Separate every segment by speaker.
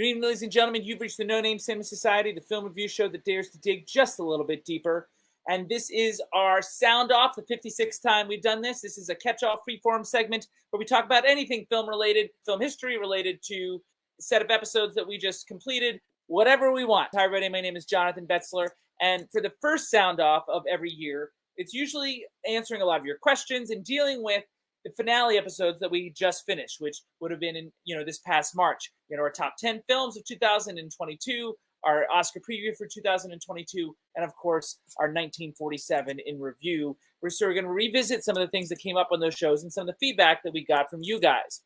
Speaker 1: Good evening, ladies and gentlemen. You've reached the No Name Cinema Society, the film review show that dares to dig just a little bit deeper. And this is our Sound Off, the 56th time we've done this. This is a catch-all freeform segment where we talk about anything film-related, film history related to the set of episodes that we just completed, whatever we want. Hi, everybody. My name is Jonathan Betzler. And for the first Sound Off of every year, it's usually answering a lot of your questions and dealing with the finale episodes that we just finished, which would have been in, this past March. Our top 10 films of 2022, our Oscar preview for 2022, and of course, our 1947 in review. We're going to revisit some of the things that came up on those shows and some of the feedback that we got from you guys.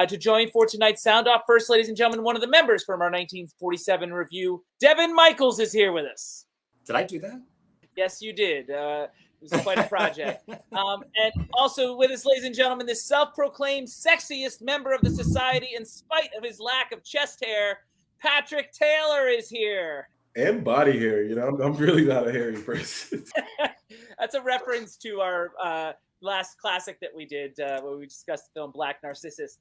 Speaker 1: To join for tonight's Sound Off, first, ladies and gentlemen, one of the members from our 1947 review, Devon Michaels, is here with us.
Speaker 2: Did I do that?
Speaker 1: Yes, you did. It was quite a project. And also with us, ladies and gentlemen, this self-proclaimed sexiest member of the society in spite of his lack of chest hair, Patrick Taylor is here.
Speaker 3: And body hair, I'm really not a hairy person.
Speaker 1: That's a reference to our last classic that we did where we discussed the film Black Narcissus.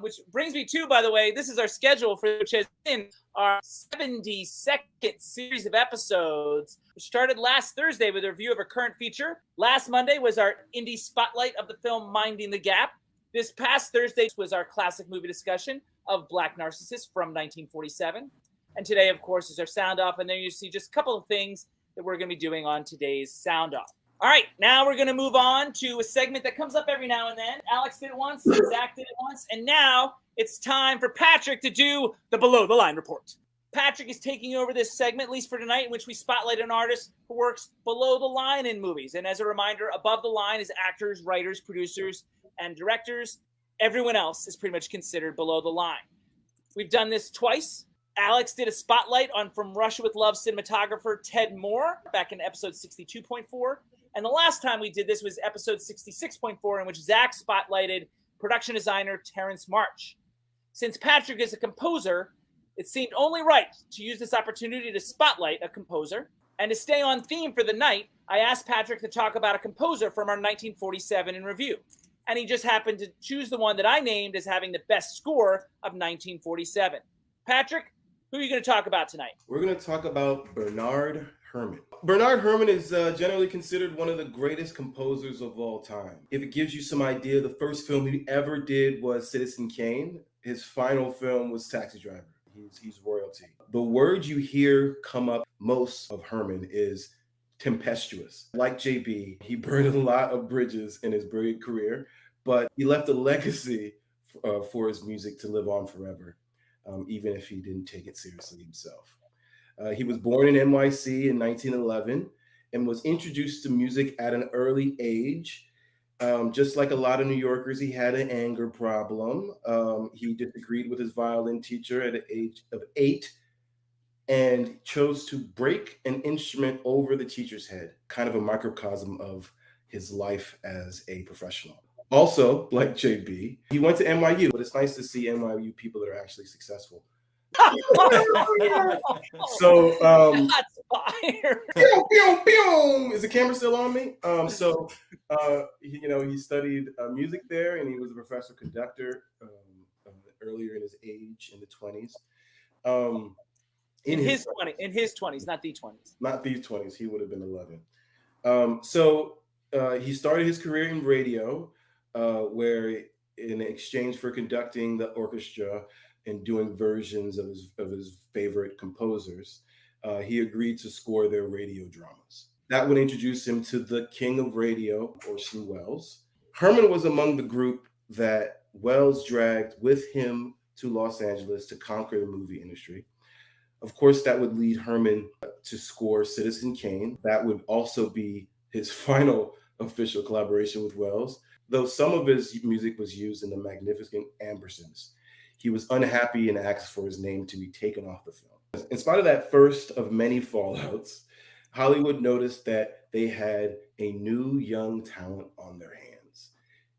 Speaker 1: Which brings me to, by the way, this is our schedule for which has been our 72nd series of episodes. We started last Thursday with a review of our current feature. Last Monday was our indie spotlight of the film Minding the Gap. This past Thursday was our classic movie discussion of Black Narcissus from 1947. And today, of course, is our Sound Off. And then you see just a couple of things that we're going to be doing on today's Sound Off. All right, now we're going to move on to a segment that comes up every now and then. Alex did it once, Zach did it once, and now it's time for Patrick to do the Below the Line report. Patrick is taking over this segment, at least for tonight, in which we spotlight an artist who works below the line in movies. And as a reminder, above the line is actors, writers, producers, and directors. Everyone else is pretty much considered below the line. We've done this twice. Alex did a spotlight on From Russia with Love cinematographer Ted Moore back in episode 62.4. And the last time we did this was episode 66.4, in which Zach spotlighted production designer Terrence March. Since Patrick is a composer, it seemed only right to use this opportunity to spotlight a composer. And to stay on theme for the night, I asked Patrick to talk about a composer from our 1947 in review. And he just happened to choose the one that I named as having the best score of 1947. Patrick, who are you going to talk about tonight?
Speaker 3: We're going to talk about Bernard Herrmann. Bernard Herrmann is generally considered one of the greatest composers of all time. If it gives you some idea, the first film he ever did was Citizen Kane. His final film was Taxi Driver. He's royalty. The word you hear come up most of Herrmann is tempestuous. Like JB, he burned a lot of bridges in his brilliant career, but he left a legacy for his music to live on forever, even if he didn't take it seriously himself. He was born in NYC in 1911 and was introduced to music at an early age. Just like a lot of New Yorkers, he had an anger problem. He disagreed with his violin teacher at the age of 8 and chose to break an instrument over the teacher's head, kind of a microcosm of his life as a professional. Also, like JB, he went to NYU, but it's nice to see NYU people that are actually successful. So
Speaker 1: Shots fired.
Speaker 3: Pew, pew, pew. Is the camera still on me? He studied music there, and he was a professor conductor earlier in his age, in the 20s.
Speaker 1: In his 20s, not the 20s.
Speaker 3: Not the 20s. He would have been 11. He started his career in radio, where in exchange for conducting the orchestra and doing versions of his favorite composers, he agreed to score their radio dramas. That would introduce him to the king of radio, Orson Welles. Herrmann was among the group that Welles dragged with him to Los Angeles to conquer the movie industry. Of course, that would lead Herrmann to score Citizen Kane. That would also be his final official collaboration with Welles, though some of his music was used in The Magnificent Ambersons. He was unhappy and asked for his name to be taken off the film. In spite of that first of many fallouts, Hollywood noticed that they had a new young talent on their hands.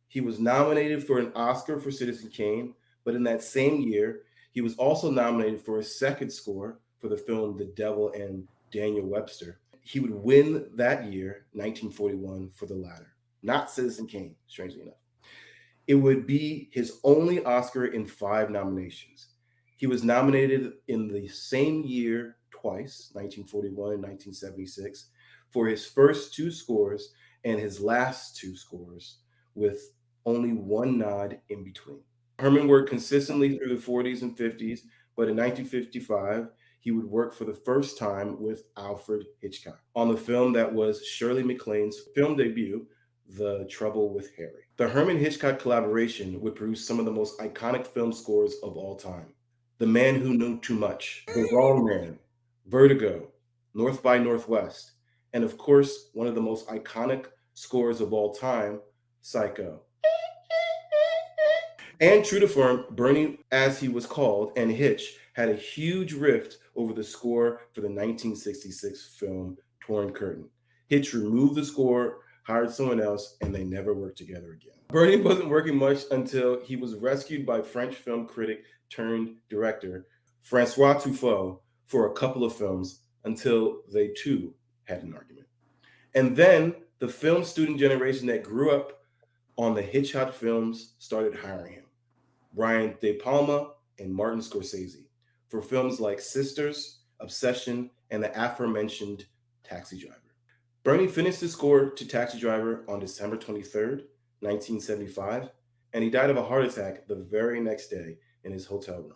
Speaker 3: He was nominated for an Oscar for Citizen Kane, but in that same year, he was also nominated for a second score for the film The Devil and Daniel Webster. He would win that year, 1941, for the latter, not Citizen Kane, strangely enough. It would be his only Oscar in 5 nominations. He was nominated in the same year twice, 1941 and 1976, for his first two scores and his last two scores, with only one nod in between. Herman worked consistently through the 40s and 50s, but in 1955, he would work for the first time with Alfred Hitchcock on the film that was Shirley MacLaine's film debut, The Trouble with Harry. The Herman Hitchcock collaboration would produce some of the most iconic film scores of all time. The Man Who Knew Too Much, The Wrong Man, Vertigo, North by Northwest, and of course, one of the most iconic scores of all time, Psycho. And true to form, Bernie, as he was called, and Hitch had a huge rift over the score for the 1966 film Torn Curtain. Hitch removed the score, hired someone else, and they never worked together again. Bernie wasn't working much until he was rescued by French film critic turned director Francois Truffaut for a couple of films until they too had an argument. And then the film student generation that grew up on the Hitchcock films started hiring him. Brian De Palma and Martin Scorsese for films like Sisters, Obsession, and the aforementioned Taxi Driver. Bernie finished the score to Taxi Driver on December 23rd, 1975, and he died of a heart attack the very next day in his hotel room.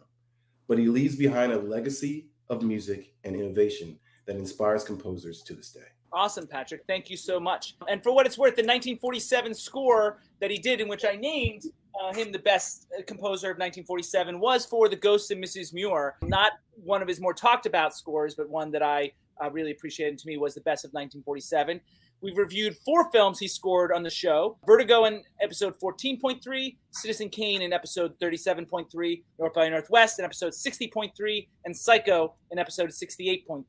Speaker 3: But he leaves behind a legacy of music and innovation that inspires composers to this day.
Speaker 1: Awesome, Patrick. Thank you so much. And for what it's worth, the 1947 score that he did, in which I named him the best composer of 1947, was for The Ghost of Mrs. Muir. Not one of his more talked about scores, but one that I really appreciated, and to me was the best of 1947. We've reviewed 4 films he scored on the show: Vertigo in episode 14.3, Citizen Kane in episode 37.3, North by Northwest in episode 60.3, and Psycho in episode 68.3.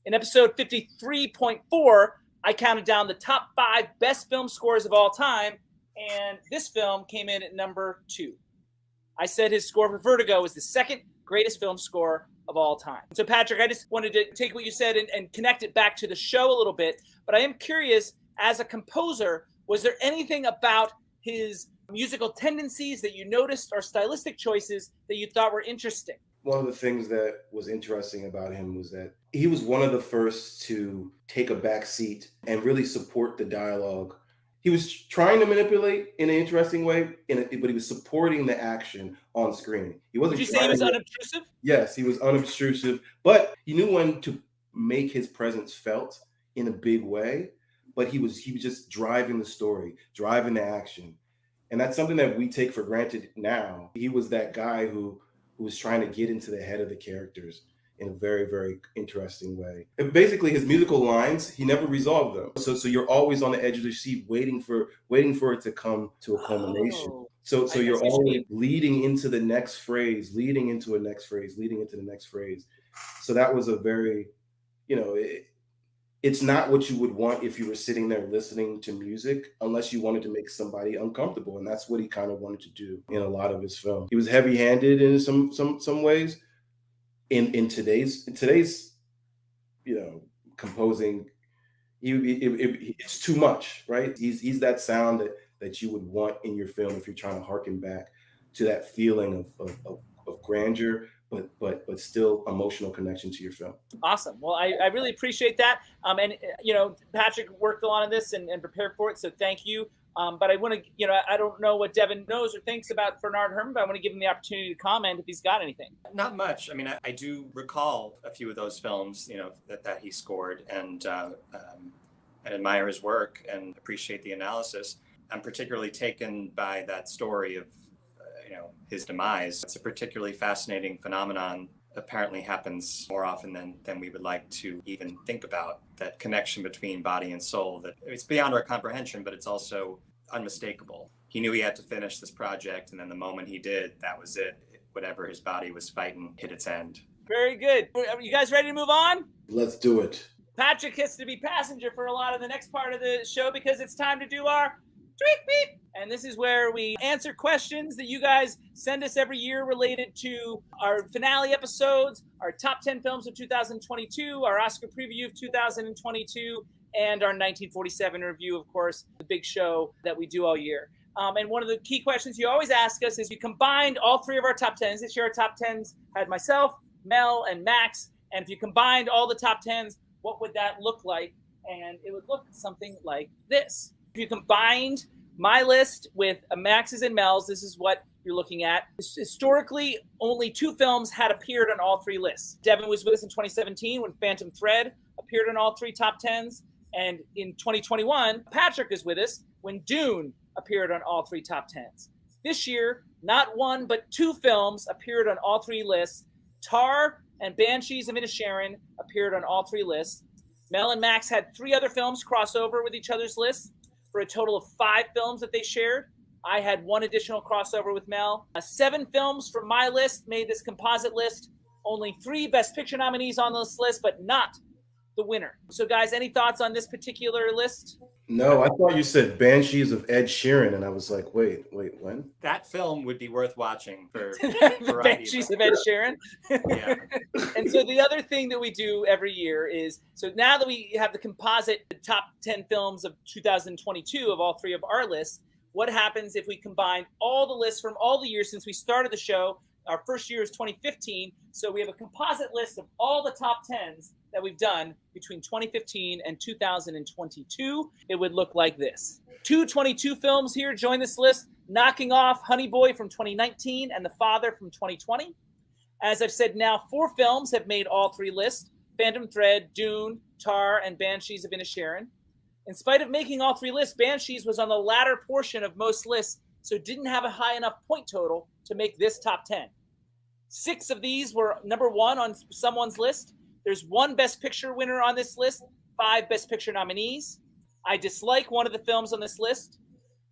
Speaker 1: In episode 53.4, I counted down the top 5 best film scores of all time, and this film came in at number 2. I said his score for Vertigo was the second greatest film score of all time. So, Patrick, I just wanted to take what you said and connect it back to the show a little bit, but I am curious, as a composer, was there anything about his musical tendencies that you noticed, or stylistic choices that you thought were interesting?
Speaker 3: One of the things that was interesting about him was that he was one of the first to take a back seat and really support the dialogue. He was trying to manipulate in an interesting way, but he was supporting the action on screen. He wasn't.
Speaker 1: Would you say he was unobtrusive?
Speaker 3: Yes, he was unobtrusive, but he knew when to make his presence felt in a big way. But he was just driving the story, driving the action, and that's something that we take for granted now. He was that guy who was trying to get into the head of the characters in a very, very interesting way. And basically, his musical lines, he never resolved them. So you're always on the edge of the seat, waiting for it to come to a culmination. So you're always leading into the next phrase, leading into a next phrase, leading into the next phrase. So that was a very, it's not what you would want if you were sitting there listening to music, unless you wanted to make somebody uncomfortable. And that's what he kind of wanted to do in a lot of his film. He was heavy-handed in some ways. In today's composing, it's too much, right? He's that sound that you would want in your film if you're trying to harken back to that feeling of grandeur, but still emotional connection to your film.
Speaker 1: Awesome. Well, I really appreciate that. And Patrick worked a lot on this and prepared for it, so thank you. But I want to, I don't know what Devon knows or thinks about Bernard Herrmann, but I want to give him the opportunity to comment if he's got anything.
Speaker 2: Not much. I mean, I do recall a few of those films, that he scored, and admire his work and appreciate the analysis. I'm particularly taken by that story of, his demise. It's a particularly fascinating phenomenon. Apparently happens more often than we would like to even think about. That connection between body and soul, that it's beyond our comprehension, but it's also unmistakable. He knew he had to finish this project, and then the moment he did, that was it. Whatever his body was fighting hit its end.
Speaker 1: Very good. Are you guys ready to move on?
Speaker 3: Let's do it.
Speaker 1: Patrick gets to be passenger for a lot of the next part of the show, because it's time to do our tweet beep. And this is where we answer questions that you guys send us every year related to our finale episodes, our top 10 films of 2022, our Oscar preview of 2022, and our 1947 review, of course, the big show that we do all year. And one of the key questions you always ask us is, you combined all three of our top 10s. This year, our top 10s had myself, Mel, and Max. And if you combined all the top 10s, what would that look like? And it would look something like this. If you combined my list with Max's and Mel's, this is what you're looking at. Historically, only 2 films had appeared on all 3 lists. Devon was with us in 2017 when Phantom Thread appeared on all 3 top 10s. And in 2021, Patrick is with us when Dune appeared on all 3 top 10s. This year, not 1, but 2 films appeared on all 3 lists. Tar and Banshees of Inisherin appeared on all 3 lists. Mel and Max had 3 other films cross over with each other's lists for a total of 5 films that they shared. I had 1 additional crossover with Mel. 7 films from my list made this composite list. Only 3 Best Picture nominees on this list, but not the winner. So, guys, any thoughts on this particular list?
Speaker 3: No, I thought you said Banshees of Ed Sheeran, and I was like, wait, when?
Speaker 2: That film would be worth watching for
Speaker 1: Banshees of Ed Sheeran.
Speaker 2: Yeah.
Speaker 1: And so the other thing that we do every year is, so now that we have the composite top 10 films of 2022 of all 3 of our lists, what happens if we combine all the lists from all the years since we started the show? Our first year is 2015. So we have a composite list of all the top 10s that we've done between 2015 and 2022. It would look like this. 222 films here join this list, knocking off Honey Boy from 2019 and The Father from 2020. As I've said now, 4 films have made all 3 lists: Phantom Thread, Dune, Tar, and Banshees of Inisherin. In spite of making all 3 lists, Banshees was on the latter portion of most lists, so it didn't have a high enough point total to make this top 10. 6 of these were number 1 on someone's list. There's 1 Best Picture winner on this list, 5 Best Picture nominees. I dislike one of the films on this list.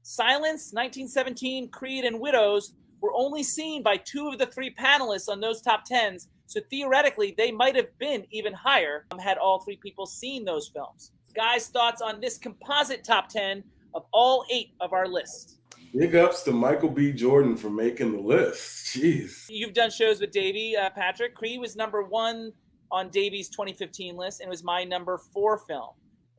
Speaker 1: Silence, 1917, Creed, and Widows were only seen by 2 of the 3 panelists on those top 10s, so theoretically they might have been even higher had all 3 people seen those films. Guys, thoughts on this composite top 10 of all 8 of our lists?
Speaker 3: Big ups to Michael B. Jordan for making the list. Jeez.
Speaker 1: You've done shows with Davey, Patrick. Creed was number 1 on Davey's 2015 list, and it was my number 4 film.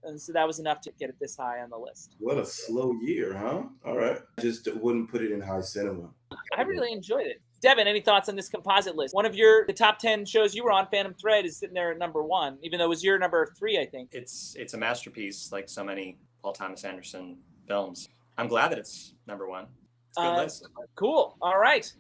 Speaker 1: And so that was enough to get it this high on the list.
Speaker 3: What a slow year, huh? All right. Just wouldn't put it in high cinema.
Speaker 1: I really enjoyed it. Devon, any thoughts on this composite list? One of the top 10 shows you were on, Phantom Thread, is sitting there at number 1, even though it was your number 3, I think.
Speaker 2: It's a masterpiece, like so many Paul Thomas Anderson films. I'm glad that it's number 1. It's a good list.
Speaker 1: Cool. All right.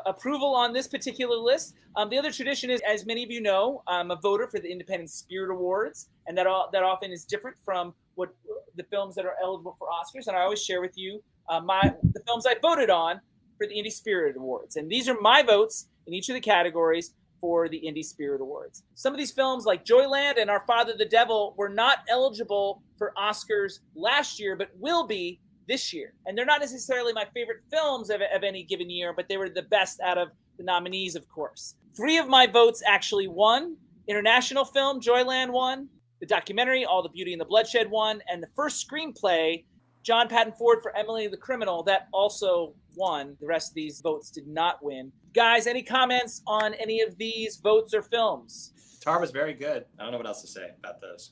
Speaker 1: Approval on this particular list. The other tradition is, as many of you know, I'm a voter for the Independent Spirit Awards, and that often is different from what the films that are eligible for Oscars. And I always share with you the films I voted on for the Indie Spirit Awards. And these are my votes in each of the categories for the Indie Spirit Awards. Some of these films, like Joyland and Our Father the Devil, were not eligible for Oscars last year, but will be this year. And they're not necessarily my favorite films of any given year, but they were the best out of the nominees, of course. 3 of my votes actually won. International film, Joyland won. The documentary, All the Beauty and the Bloodshed won. And the first screenplay, John Patton Ford for Emily the Criminal, that also won. The rest of these votes did not win. Guys, any comments on any of these votes or films?
Speaker 2: Tar was very good. I don't know what else to say about those.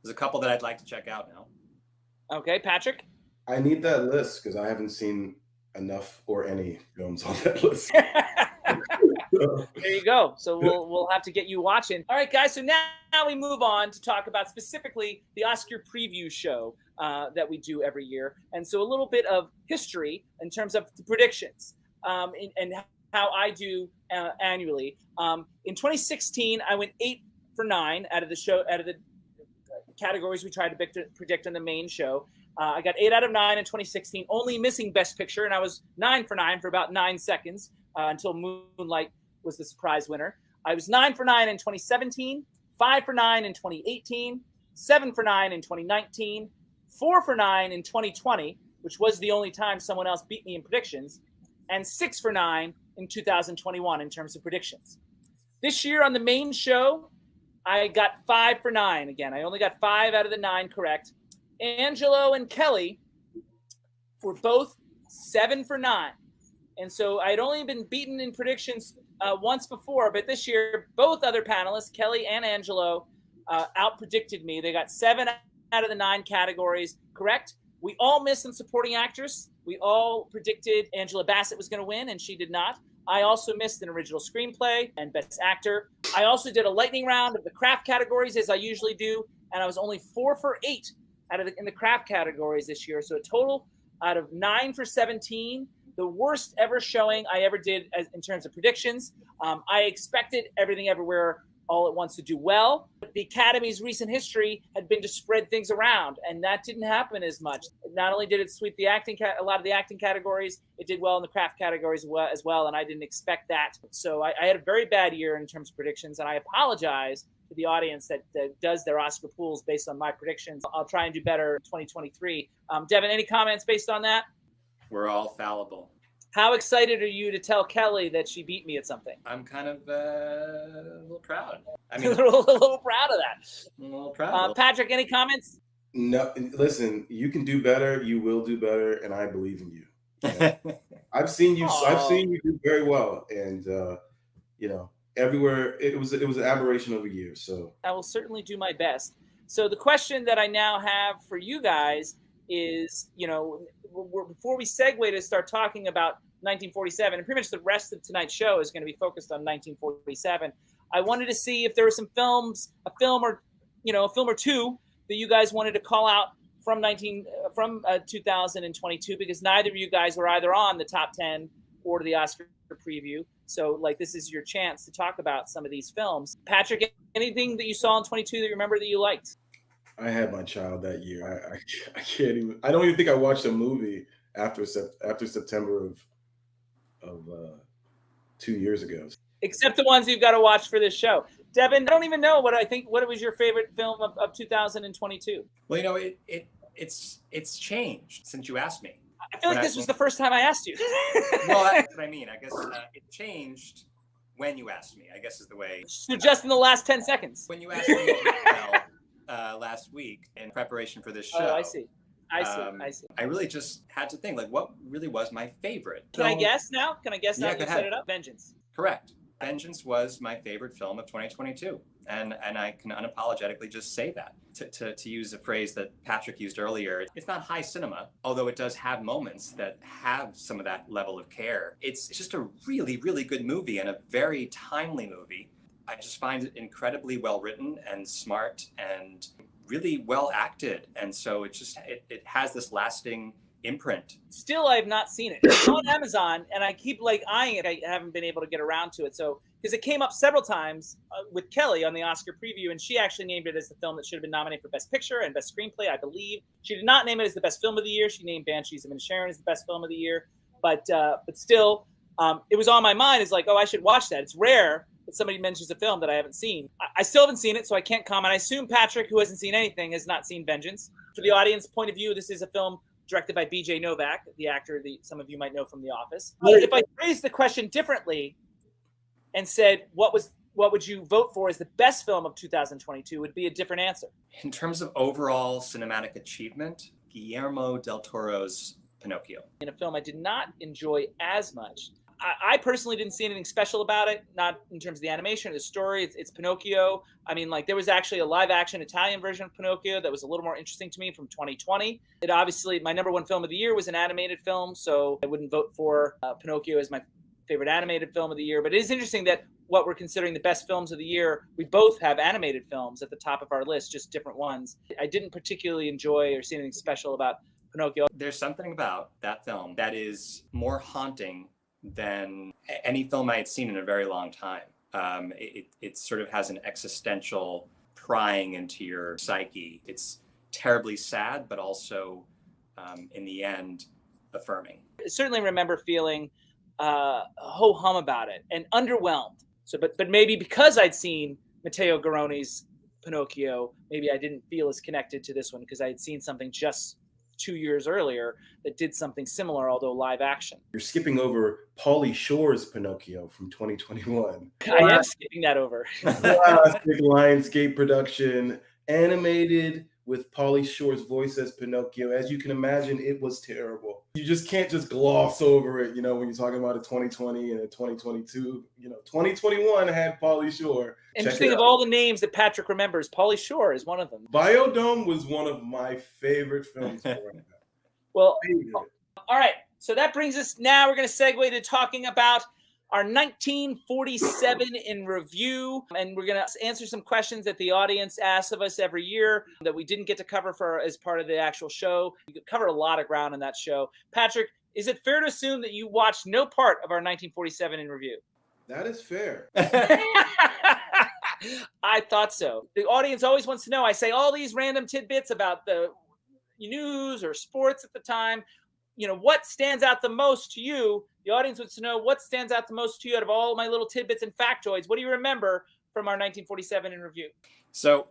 Speaker 2: There's a couple that I'd like to check out now.
Speaker 1: Okay, Patrick?
Speaker 3: I need that list because I haven't seen enough or any films on that list.
Speaker 1: There you go. So we'll have to get you watching. All right, guys. So now we move on to talk about specifically the Oscar preview show that we do every year. And so a little bit of history in terms of the predictions and how I do annually. In 2016, I went 8 for 9 out of the categories we tried to predict on the main show. I got 8 out of 9 in 2016, only missing Best Picture, and I was 9 for 9 for about 9 seconds until Moonlight was the surprise winner. I was 9 for 9 in 2017, 5 for 9 in 2018, 7 for 9 in 2019, 4 for 9 in 2020, which was the only time someone else beat me in predictions, and 6 for 9 in 2021 in terms of predictions. This year on the main show, I got 5 for 9 again. I only got 5 out of the 9 correct. Angelo and Kelly were both 7 for 9. And so I'd only been beaten in predictions once before, but this year, both other panelists, Kelly and Angelo, out-predicted me. They got 7 out of the 9 categories correct. We all missed on supporting actress. We all predicted Angela Bassett was going to win, and she did not. I also missed an original screenplay and best actor. I also did a lightning round of the craft categories, as I usually do, and I was only 4 for 8 in the craft categories this year. So a total out of 9 for 17, the worst ever showing I ever did in terms of predictions. I expected Everything Everywhere All at Once to do well. The Academy's recent history had been to spread things around, and that didn't happen as much. Not only did it sweep the acting, a lot of the acting categories, it did well in the craft categories as well, and I didn't expect that. So I had a very bad year in terms of predictions, and I apologize to the audience that does their Oscar pools based on my predictions. I'll try and do better in 2023. Devon, any comments based on that?
Speaker 2: We're all fallible.
Speaker 1: How excited are you to tell Kelly that she beat me at something?
Speaker 2: I'm kind of a little proud. I mean,
Speaker 1: a little proud of that.
Speaker 2: I'm a little proud.
Speaker 1: Patrick, any comments?
Speaker 3: No, listen, you can do better. You will do better, and I believe in you. Yeah. I've seen you do very well, and everywhere it was an aberration of a year. So
Speaker 1: I will certainly do my best. So the question that I now have for you guys is, before we segue to start talking about 1947, and pretty much the rest of tonight's show is going to be focused on 1947. I wanted to see if there were some films, a film or two that you guys wanted to call out from 2022, because neither of you guys were either on the top 10 or the Oscar preview. So this is your chance to talk about some of these films. Patrick, anything that you saw in 22 that you remember that you liked?
Speaker 3: I had my child that year. I can't even. I don't even think I watched a movie after September of 2 years ago.
Speaker 1: Except the ones you've got to watch for this show. Devon, I don't even know what was your favorite film of 2022.
Speaker 2: Well, it's changed since you asked me.
Speaker 1: I feel like this was the first time I asked you.
Speaker 2: Well, that's what I mean. I guess it changed when you asked me, I guess is the way.
Speaker 1: So just in the last 10 seconds.
Speaker 2: When you asked me last week in preparation for this show.
Speaker 1: Oh, I see.
Speaker 2: I really just had to think, what really was my favorite?
Speaker 1: Can I guess now?
Speaker 2: Yeah,
Speaker 1: you set it up? Vengeance.
Speaker 2: Correct. Vengeance was my favorite film of 2022. And I can unapologetically just say that. To use a phrase that Patrick used earlier, it's not high cinema, although it does have moments that have some of that level of care. It's just a really, really good movie and a very timely movie. I just find it incredibly well written and smart and really well acted. And so it has this lasting imprint.
Speaker 1: Still, I have not seen it. It's on Amazon, and I keep eyeing it. I haven't been able to get around to it. So, because it came up several times with Kelly on the Oscar preview, and she actually named it as the film that should have been nominated for Best Picture and Best Screenplay, I believe. She did not name it as the Best Film of the Year. She named Banshees of Inisherin as the Best Film of the Year. But still, it was on my mind. It's I should watch that. It's rare that somebody mentions a film that I haven't seen. I still haven't seen it, so I can't comment. I assume Patrick, who hasn't seen anything, has not seen Vengeance. For the audience point of view, this is a film directed by B.J. Novak, the actor that some of you might know from The Office. If I phrased the question differently and said, what would you vote for as the best film of 2022, would be a different answer.
Speaker 2: In terms of overall cinematic achievement, Guillermo del Toro's Pinocchio.
Speaker 1: In a film I did not enjoy as much. I personally didn't see anything special about it, not in terms of the animation or the story. It's Pinocchio. I mean, there was actually a live-action Italian version of Pinocchio that was a little more interesting to me from 2020. It obviously, my number one film of the year was an animated film, so I wouldn't vote for Pinocchio as my favorite animated film of the year. But it is interesting that what we're considering the best films of the year, we both have animated films at the top of our list, just different ones. I didn't particularly enjoy or see anything special about Pinocchio.
Speaker 2: There's something about that film that is more haunting than any film I had seen in a very long time. It sort of has an existential prying into your psyche. It's terribly sad, but also, in the end, affirming.
Speaker 1: I certainly remember feeling ho-hum about it and underwhelmed. So, but maybe because I'd seen Matteo Garrone's Pinocchio, maybe I didn't feel as connected to this one because I had seen something just 2 years earlier that did something similar, although live action.
Speaker 3: You're skipping over Pauly Shore's Pinocchio from 2021.
Speaker 1: I am skipping that over.
Speaker 3: Classic Lionsgate production, animated with Pauly Shore's voice as Pinocchio. As you can imagine, it was terrible. You just can't just gloss over it, when you're talking about a 2020 and a 2022. 2021 had Pauly Shore.
Speaker 1: Interesting, of all the names that Patrick remembers, Pauly Shore is one of them.
Speaker 3: Biodome was one of my favorite films.
Speaker 1: Well, All right, so that brings us now, we're going to segue to talking about our 1947 in review, and we're going to answer some questions that the audience asks of us every year that we didn't get to cover as part of the actual show. We covered a lot of ground in that show. Patrick, is it fair to assume that you watched no part of our 1947 in review?
Speaker 3: That is fair.
Speaker 1: I thought so. The audience always wants to know. I say all these random tidbits about the news or sports at the time. You know, what stands out the most to you? The audience wants to know what stands out the most to you out of all my little tidbits and factoids. What do you remember from our 1947 in review?
Speaker 2: So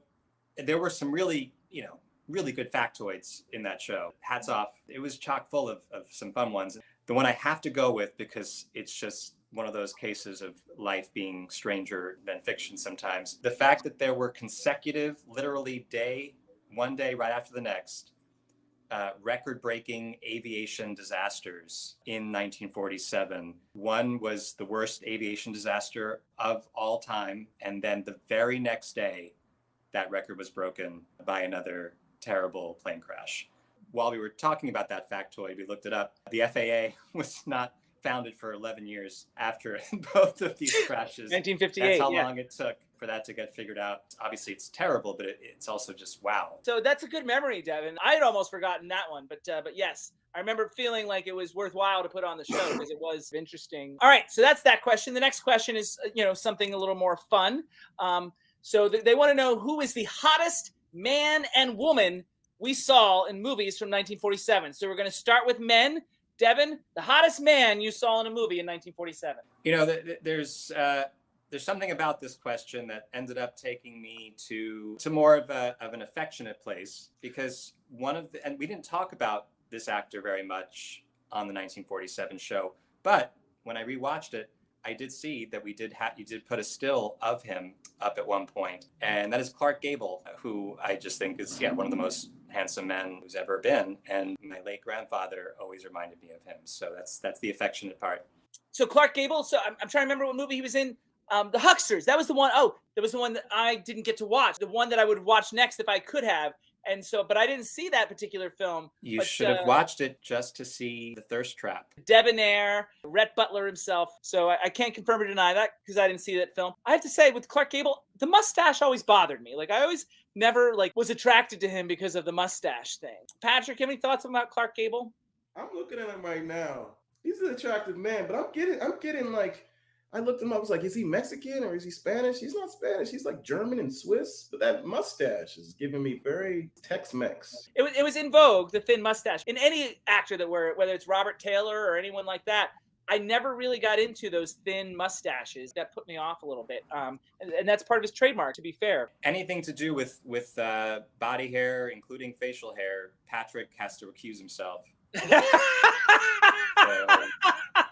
Speaker 2: there were some really good factoids in that show. Hats off. It was chock full of some fun ones. The one I have to go with, because it's just one of those cases of life being stranger than fiction sometimes. The fact that there were consecutive, literally one day right after the next, record-breaking aviation disasters in 1947. One was the worst aviation disaster of all time, and then the very next day, that record was broken by another terrible plane crash. While we were talking about that factoid, we looked it up. The FAA was not founded for 11 years after both of these crashes.
Speaker 1: 1958.
Speaker 2: That's how long it took for that to get figured out. Obviously, it's terrible, but it's also just wow.
Speaker 1: So that's a good memory, Devon. I had almost forgotten that one, but yes, I remember feeling like it was worthwhile to put on the show because it was interesting. All right, so that's that question. The next question is, something a little more fun. So they want to know who is the hottest man and woman we saw in movies from 1947. So we're going to start with men. Devon, the hottest man you saw in a movie in 1947.
Speaker 2: There's something about this question that ended up taking me to more of an affectionate place, because and we didn't talk about this actor very much on the 1947 show, but when I rewatched it, I did see that you did put a still of him up at one point, and that is Clark Gable, who I just think is one of the most handsome men who's ever been, and my late grandfather always reminded me of him. So that's the affectionate part.
Speaker 1: So Clark Gable. So I'm trying to remember what movie he was in. The Hucksters. That was the one. Oh, that was the one that I didn't get to watch. The one that I would watch next if I could have. And so, but I didn't see that particular film.
Speaker 2: You should have watched it just to see The Thirst Trap.
Speaker 1: Debonair, Rhett Butler himself. So I can't confirm or deny that because I didn't see that film. I have to say, with Clark Gable, the mustache always bothered me. Like, I always never was attracted to him because of the mustache thing. Patrick, have any thoughts about Clark Gable?
Speaker 3: I'm looking at him right now. He's an attractive man, but I'm getting I looked him up. I was like, is he Mexican or is he Spanish? He's not Spanish. He's like German and Swiss. But that mustache is giving me very Tex-Mex.
Speaker 1: It was in vogue, the thin mustache. In any actor that whether it's Robert Taylor or anyone like that, I never really got into those thin mustaches. That put me off a little bit. And that's part of his trademark, to be fair.
Speaker 2: Anything to do with body hair, including facial hair, Patrick has to recuse himself.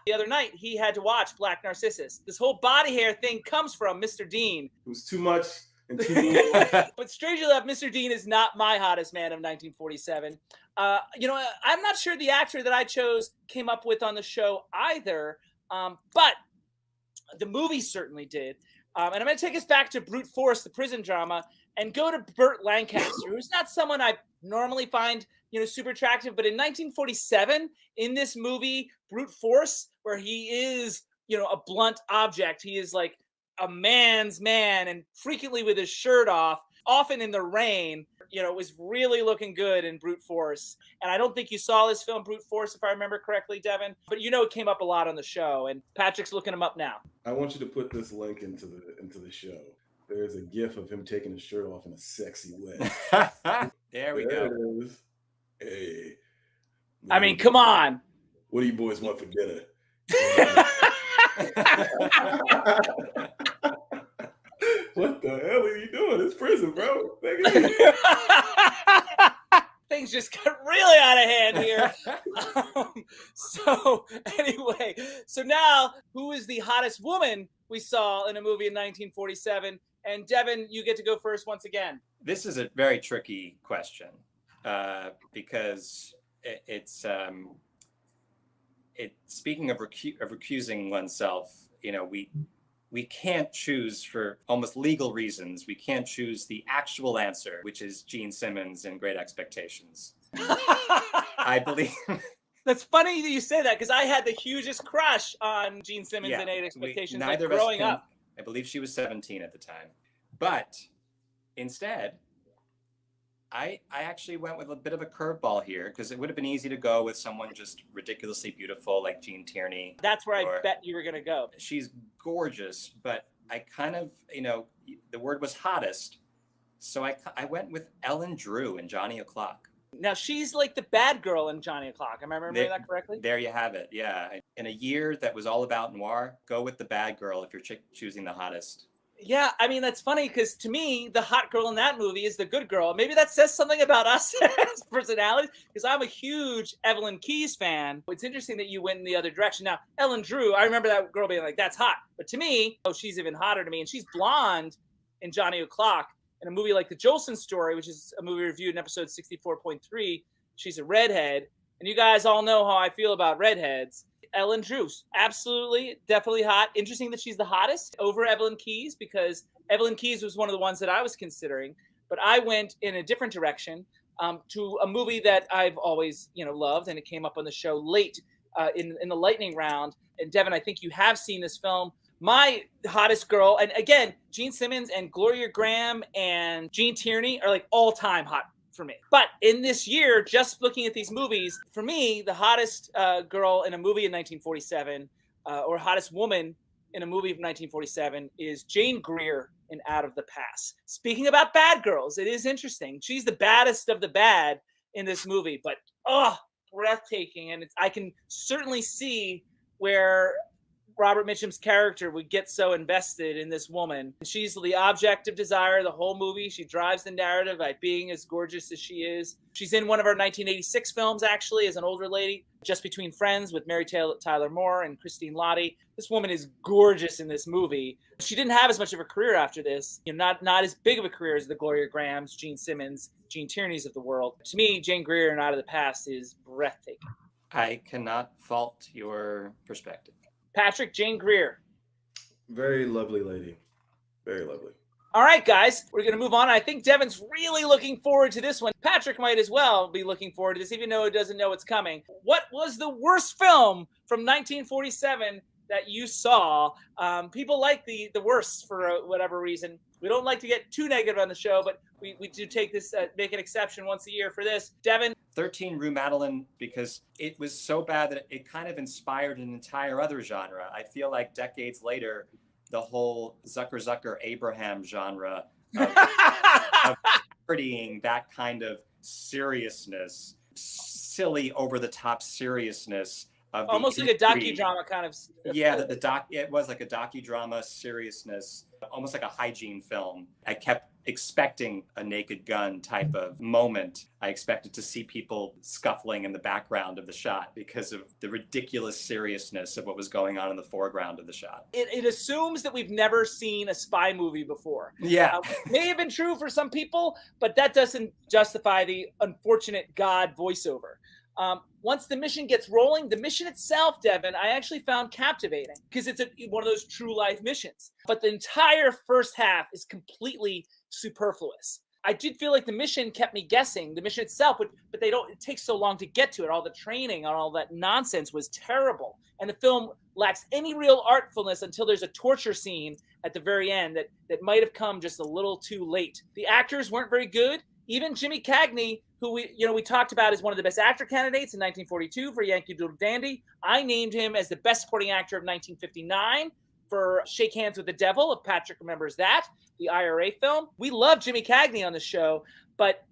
Speaker 1: The other night, he had to watch Black Narcissus. This whole body hair thing comes from Mr. Dean.
Speaker 3: It was too much and too little.
Speaker 1: But strangely enough, Mr. Dean is not my hottest man of 1947. I'm not sure the actor that I chose came up with on the show either, but the movie certainly did. And I'm going to take us back to Brute Force, the prison drama, and go to Burt Lancaster, who's not someone I normally find super attractive, but in 1947, in this movie, Brute Force, where he is, a blunt object, he is like a man's man, and frequently with his shirt off, often in the rain, was really looking good in Brute Force. And I don't think you saw this film, Brute Force, if I remember correctly, Devon, but it came up a lot on the show, and Patrick's looking him up now. I
Speaker 3: want you to put this link into the show. There's a gif of him taking his shirt off in a sexy way.
Speaker 2: There we go.
Speaker 3: It is. Hey.
Speaker 1: I mean, come on.
Speaker 3: What do you boys want for dinner? What the hell are you doing? It's prison, bro.
Speaker 1: Things just got really out of hand here. So anyway, now who is the hottest woman we saw in a movie in 1947? And Devon, you get to go first once again.
Speaker 2: This is a very tricky question because it's speaking of recusing oneself. We can't choose, for almost legal reasons, we can't choose the actual answer, which is Gene Simmons in Great Expectations. I
Speaker 1: That's funny that you say that because I had the hugest crush on Gene Simmons in Eight Expectations like growing up.
Speaker 2: I believe she was 17 at the time. But instead, I actually went with a bit of a curveball here because it would have been easy to go with someone just ridiculously beautiful like Jean Tierney.
Speaker 1: That's where I bet you were going to go.
Speaker 2: She's gorgeous, but I kind of, the word was hottest. So I went with Ellen Drew in Johnny O'Clock.
Speaker 1: Now, she's like the bad girl in Johnny O'Clock. Am I remembering that correctly?
Speaker 2: There you have it. Yeah. In a year that was all about noir, go with the bad girl if you're choosing the hottest.
Speaker 1: Yeah, I mean, that's funny because to me, the hot girl in that movie is the good girl. Maybe that says something about us as personalities because I'm a huge Evelyn Keyes fan. It's interesting that you went in the other direction. Now, Ellen Drew, I remember that girl being like, that's hot. But to me, she's even hotter to me. And she's blonde in Johnny O'Clock. In a movie like The Jolson Story, which is a movie reviewed in episode 64.3, she's a redhead. And you guys all know how I feel about redheads. Ellen Drew, absolutely, definitely hot. Interesting that she's the hottest over Evelyn Keyes because Evelyn Keyes was one of the ones that I was considering. But I went in a different direction to a movie that I've always, loved, and it came up on the show late in the lightning round. And Devon, I think you have seen this film. My hottest girl, and again, Gene Simmons and Gloria Graham and Jean Tierney are like all-time hot for me. But in this year, just looking at these movies, for me, the hottest girl in a movie in 1947 or hottest woman in a movie from 1947 is Jane Greer in Out of the Pass. Speaking about bad girls, it is interesting. She's the baddest of the bad in this movie, but breathtaking. And I can certainly see where Robert Mitchum's character would get so invested in this woman. She's the object of desire the whole movie. She drives the narrative by being as gorgeous as she is. She's in one of our 1986 films, actually, as an older lady, Just Between Friends with Mary Tyler Moore and Christine Lottie. This woman is gorgeous in this movie. She didn't have as much of a career after this, not as big of a career as the Gloria Grahams, Gene Simmons, Gene Tierney's of the world. To me, Jane Greer in Out of the Past is breathtaking.
Speaker 2: I cannot fault your perspective.
Speaker 1: Patrick, Jane Greer.
Speaker 3: Very lovely lady. Very lovely.
Speaker 1: All right, guys, we're going to move on. I think Devon's really looking forward to this one. Patrick might as well be looking forward to this, even though he doesn't know it's coming. What was the worst film from 1947 that you saw? People like the worst for whatever reason. We don't like to get too negative on the show, but we do take this, make an exception once a year for this. Devon?
Speaker 2: 13 Rue Madeline, because it was so bad that it kind of inspired an entire other genre. I feel like decades later, the whole Zucker Abraham genre of partying, that kind of seriousness, silly over-the-top seriousness.
Speaker 1: Almost like a docudrama kind of.
Speaker 2: Yeah, it was like a docudrama seriousness, almost like a hygiene film. I kept expecting a Naked Gun type of moment. I expected to see people scuffling in the background of the shot because of the ridiculous seriousness of what was going on in the foreground of the shot.
Speaker 1: It assumes that we've never seen a spy movie before.
Speaker 2: Yeah.
Speaker 1: May have been true for some people, but that doesn't justify the unfortunate God voiceover. Once the mission gets rolling, the mission itself, Devon, I actually found captivating because it's one of those true life missions. But the entire first half is completely superfluous. I did feel like the mission kept me guessing, the mission itself, but it takes so long to get to it. All the training and all that nonsense was terrible. And the film lacks any real artfulness until there's a torture scene at the very end that might have come just a little too late. The actors weren't very good. Even Jimmy Cagney, who we talked about as one of the best actor candidates in 1942 for Yankee Doodle Dandy. I named him as the best supporting actor of 1959 for Shake Hands with the Devil, if Patrick remembers that, the IRA film. We love Jimmy Cagney on the show, but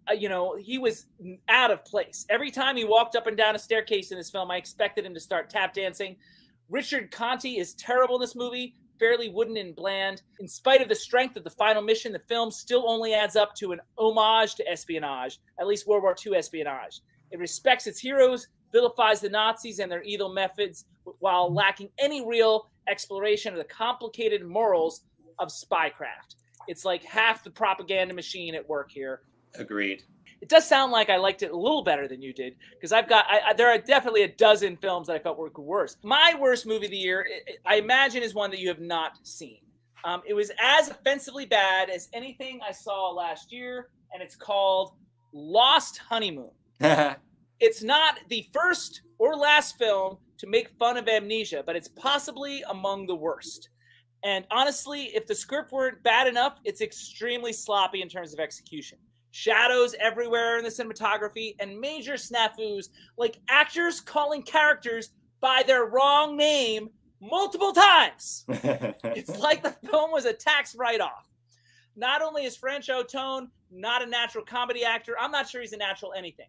Speaker 1: he was out of place. Every time he walked up and down a staircase in this film, I expected him to start tap dancing. Richard Conte is terrible in this movie, fairly wooden and bland. In spite of the strength of the final mission, the film still only adds up to an homage to espionage, at least World War II espionage. It respects its heroes, vilifies the Nazis and their evil methods, while lacking any real exploration of the complicated morals of spycraft. It's like half the propaganda machine at work here.
Speaker 2: Agreed.
Speaker 1: It does sound like I liked it a little better than you did, because there are definitely a dozen films that I felt were worse. My worst movie of the year, I imagine, is one that you have not seen. It was as offensively bad as anything I saw last year, and it's called Lost Honeymoon. It's not the first or last film to make fun of amnesia, but it's possibly among the worst. And honestly, if the script weren't bad enough, it's extremely sloppy in terms of execution. Shadows everywhere in the cinematography and major snafus, like actors calling characters by their wrong name multiple times. It's like the film was a tax write-off. Not only is Frank O'Tone not a natural comedy actor, I'm not sure he's a natural anything.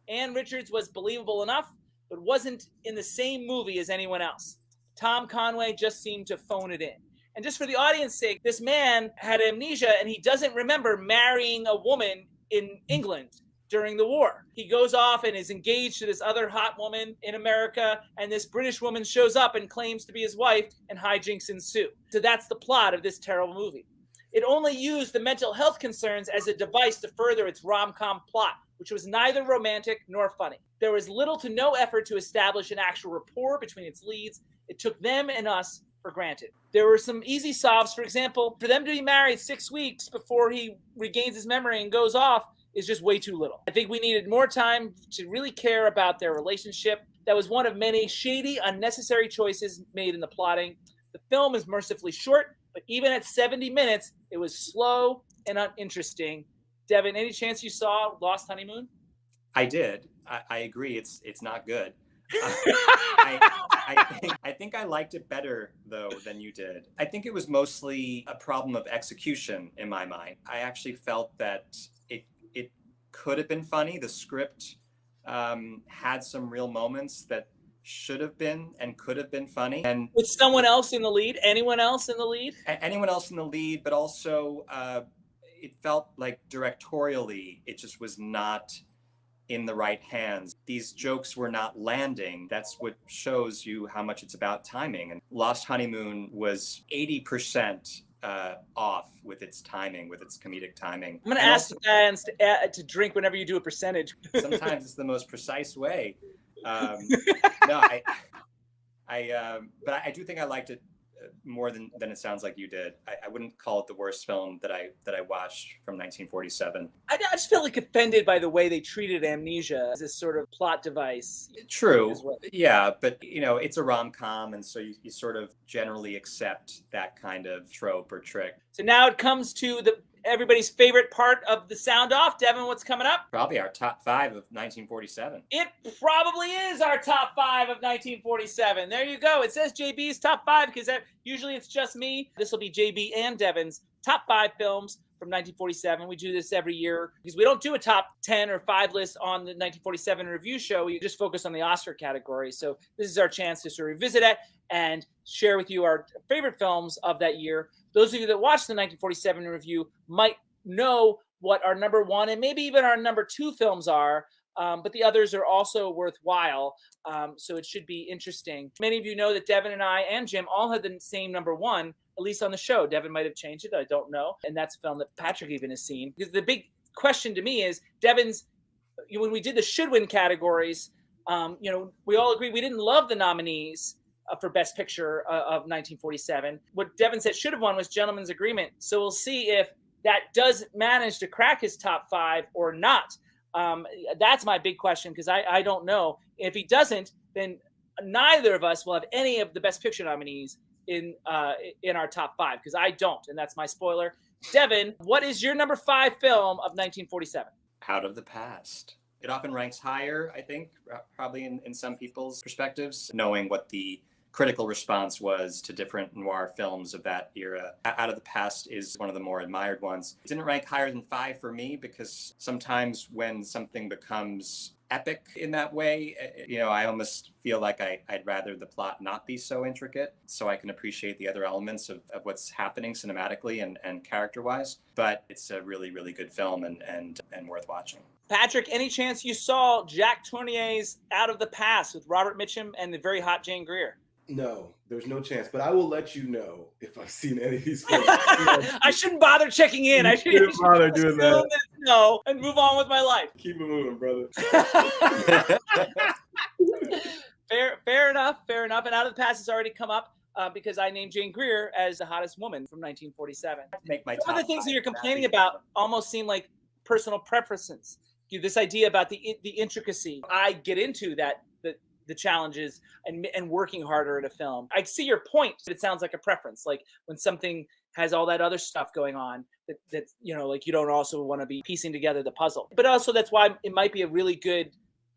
Speaker 1: Ann Richards was believable enough, but wasn't in the same movie as anyone else. Tom Conway just seemed to phone it in. And just for the audience's sake, this man had amnesia and he doesn't remember marrying a woman in England during the war. He goes off and is engaged to this other hot woman in America, and this British woman shows up and claims to be his wife, and hijinks ensue. So that's the plot of this terrible movie. It only used the mental health concerns as a device to further its rom-com plot, which was neither romantic nor funny. There was little to no effort to establish an actual rapport between its leads. It took them and us for granted. There were some easy solves. For example, for them to be married 6 weeks before he regains his memory and goes off is just way too little. I think we needed more time to really care about their relationship. That was one of many shady, unnecessary choices made in the plotting. The film is mercifully short, but even at 70 minutes, it was slow and uninteresting. Devon, any chance you saw Lost Honeymoon?
Speaker 2: I did. I agree. It's not good. I think I liked it better though than you did. I think it was mostly a problem of execution in my mind. I actually felt that it could have been funny. The script had some real moments that should have been and could have been funny. And
Speaker 1: with someone else in the lead, anyone else in the lead?
Speaker 2: Anyone else in the lead, but also it felt like directorially, it just was not in the right hands. These jokes were not landing. That's what shows you how much it's about timing. And Lost Honeymoon was 80% off with its timing, with its comedic timing.
Speaker 1: I'm going to ask the fans to drink whenever you do a percentage.
Speaker 2: Sometimes it's the most precise way. But I do think I liked it more than it sounds like you did. I wouldn't call it the worst film that I watched from 1947.
Speaker 1: I just feel like offended by the way they treated amnesia as this sort of plot device.
Speaker 2: True. Yeah, but it's a rom-com, and so you sort of generally accept that kind of trope or trick.
Speaker 1: So now it comes to everybody's favorite part of the sound off. Devon, what's coming up?
Speaker 2: Probably our top 5 of 1947.
Speaker 1: It probably is our top 5 of 1947. There you go. It says JB's top 5 because usually it's just me. This will be JB and Devon's top 5 films from 1947. We do this every year because we don't do a top 10 or 5 list on the 1947 review show. We just focus on the Oscar category. So this is our chance to sort of revisit it and share with you our favorite films of that year. Those of you that watched the 1947 review might know what our number 1 and maybe even our number 2 films are, but the others are also worthwhile, so it should be interesting. Many of you know that Devon and I and Jim all had the same number 1, at least on the show. Devon might have changed it, I don't know, and that's a film that Patrick even has seen. Because the big question to me is, Devon's, when we did the should win categories, we all agree we didn't love the nominees for Best Picture of 1947. What Devon said should have won was Gentleman's Agreement. So we'll see if that does manage to crack his top 5 or not. That's my big question, because I don't know. If he doesn't, then neither of us will have any of the Best Picture nominees in our top 5, because I don't, and that's my spoiler. Devon, what is your number 5 film of 1947?
Speaker 2: Out of the Past. It often ranks higher, I think, probably in some people's perspectives, knowing what the critical response was to different noir films of that era. Out of the Past is one of the more admired ones. It didn't rank higher than 5 for me because sometimes when something becomes epic in that way, I almost feel like I'd rather the plot not be so intricate so I can appreciate the other elements of what's happening cinematically and character-wise. But it's a really, really good film and worth watching.
Speaker 1: Patrick, any chance you saw Jack Tournier's Out of the Past with Robert Mitchum and the very hot Jane Greer?
Speaker 3: No, there's no chance. But I will let you know if I've seen any of these films.
Speaker 1: I shouldn't bother checking in. I shouldn't
Speaker 3: bother doing that.
Speaker 1: No, and move on with my life.
Speaker 3: Keep it moving, brother.
Speaker 1: Fair enough. And Out of the Past has already come up because I named Jane Greer as the hottest woman from 1947.
Speaker 2: Make my
Speaker 1: Some of the things that you're complaining about almost seem like personal preferences. This idea about the intricacy. I get into that, the challenges and working harder at a film. I see your point. It sounds like a preference, like when something has all that other stuff going on that like you don't also want to be piecing together the puzzle. But also that's why it might be a really good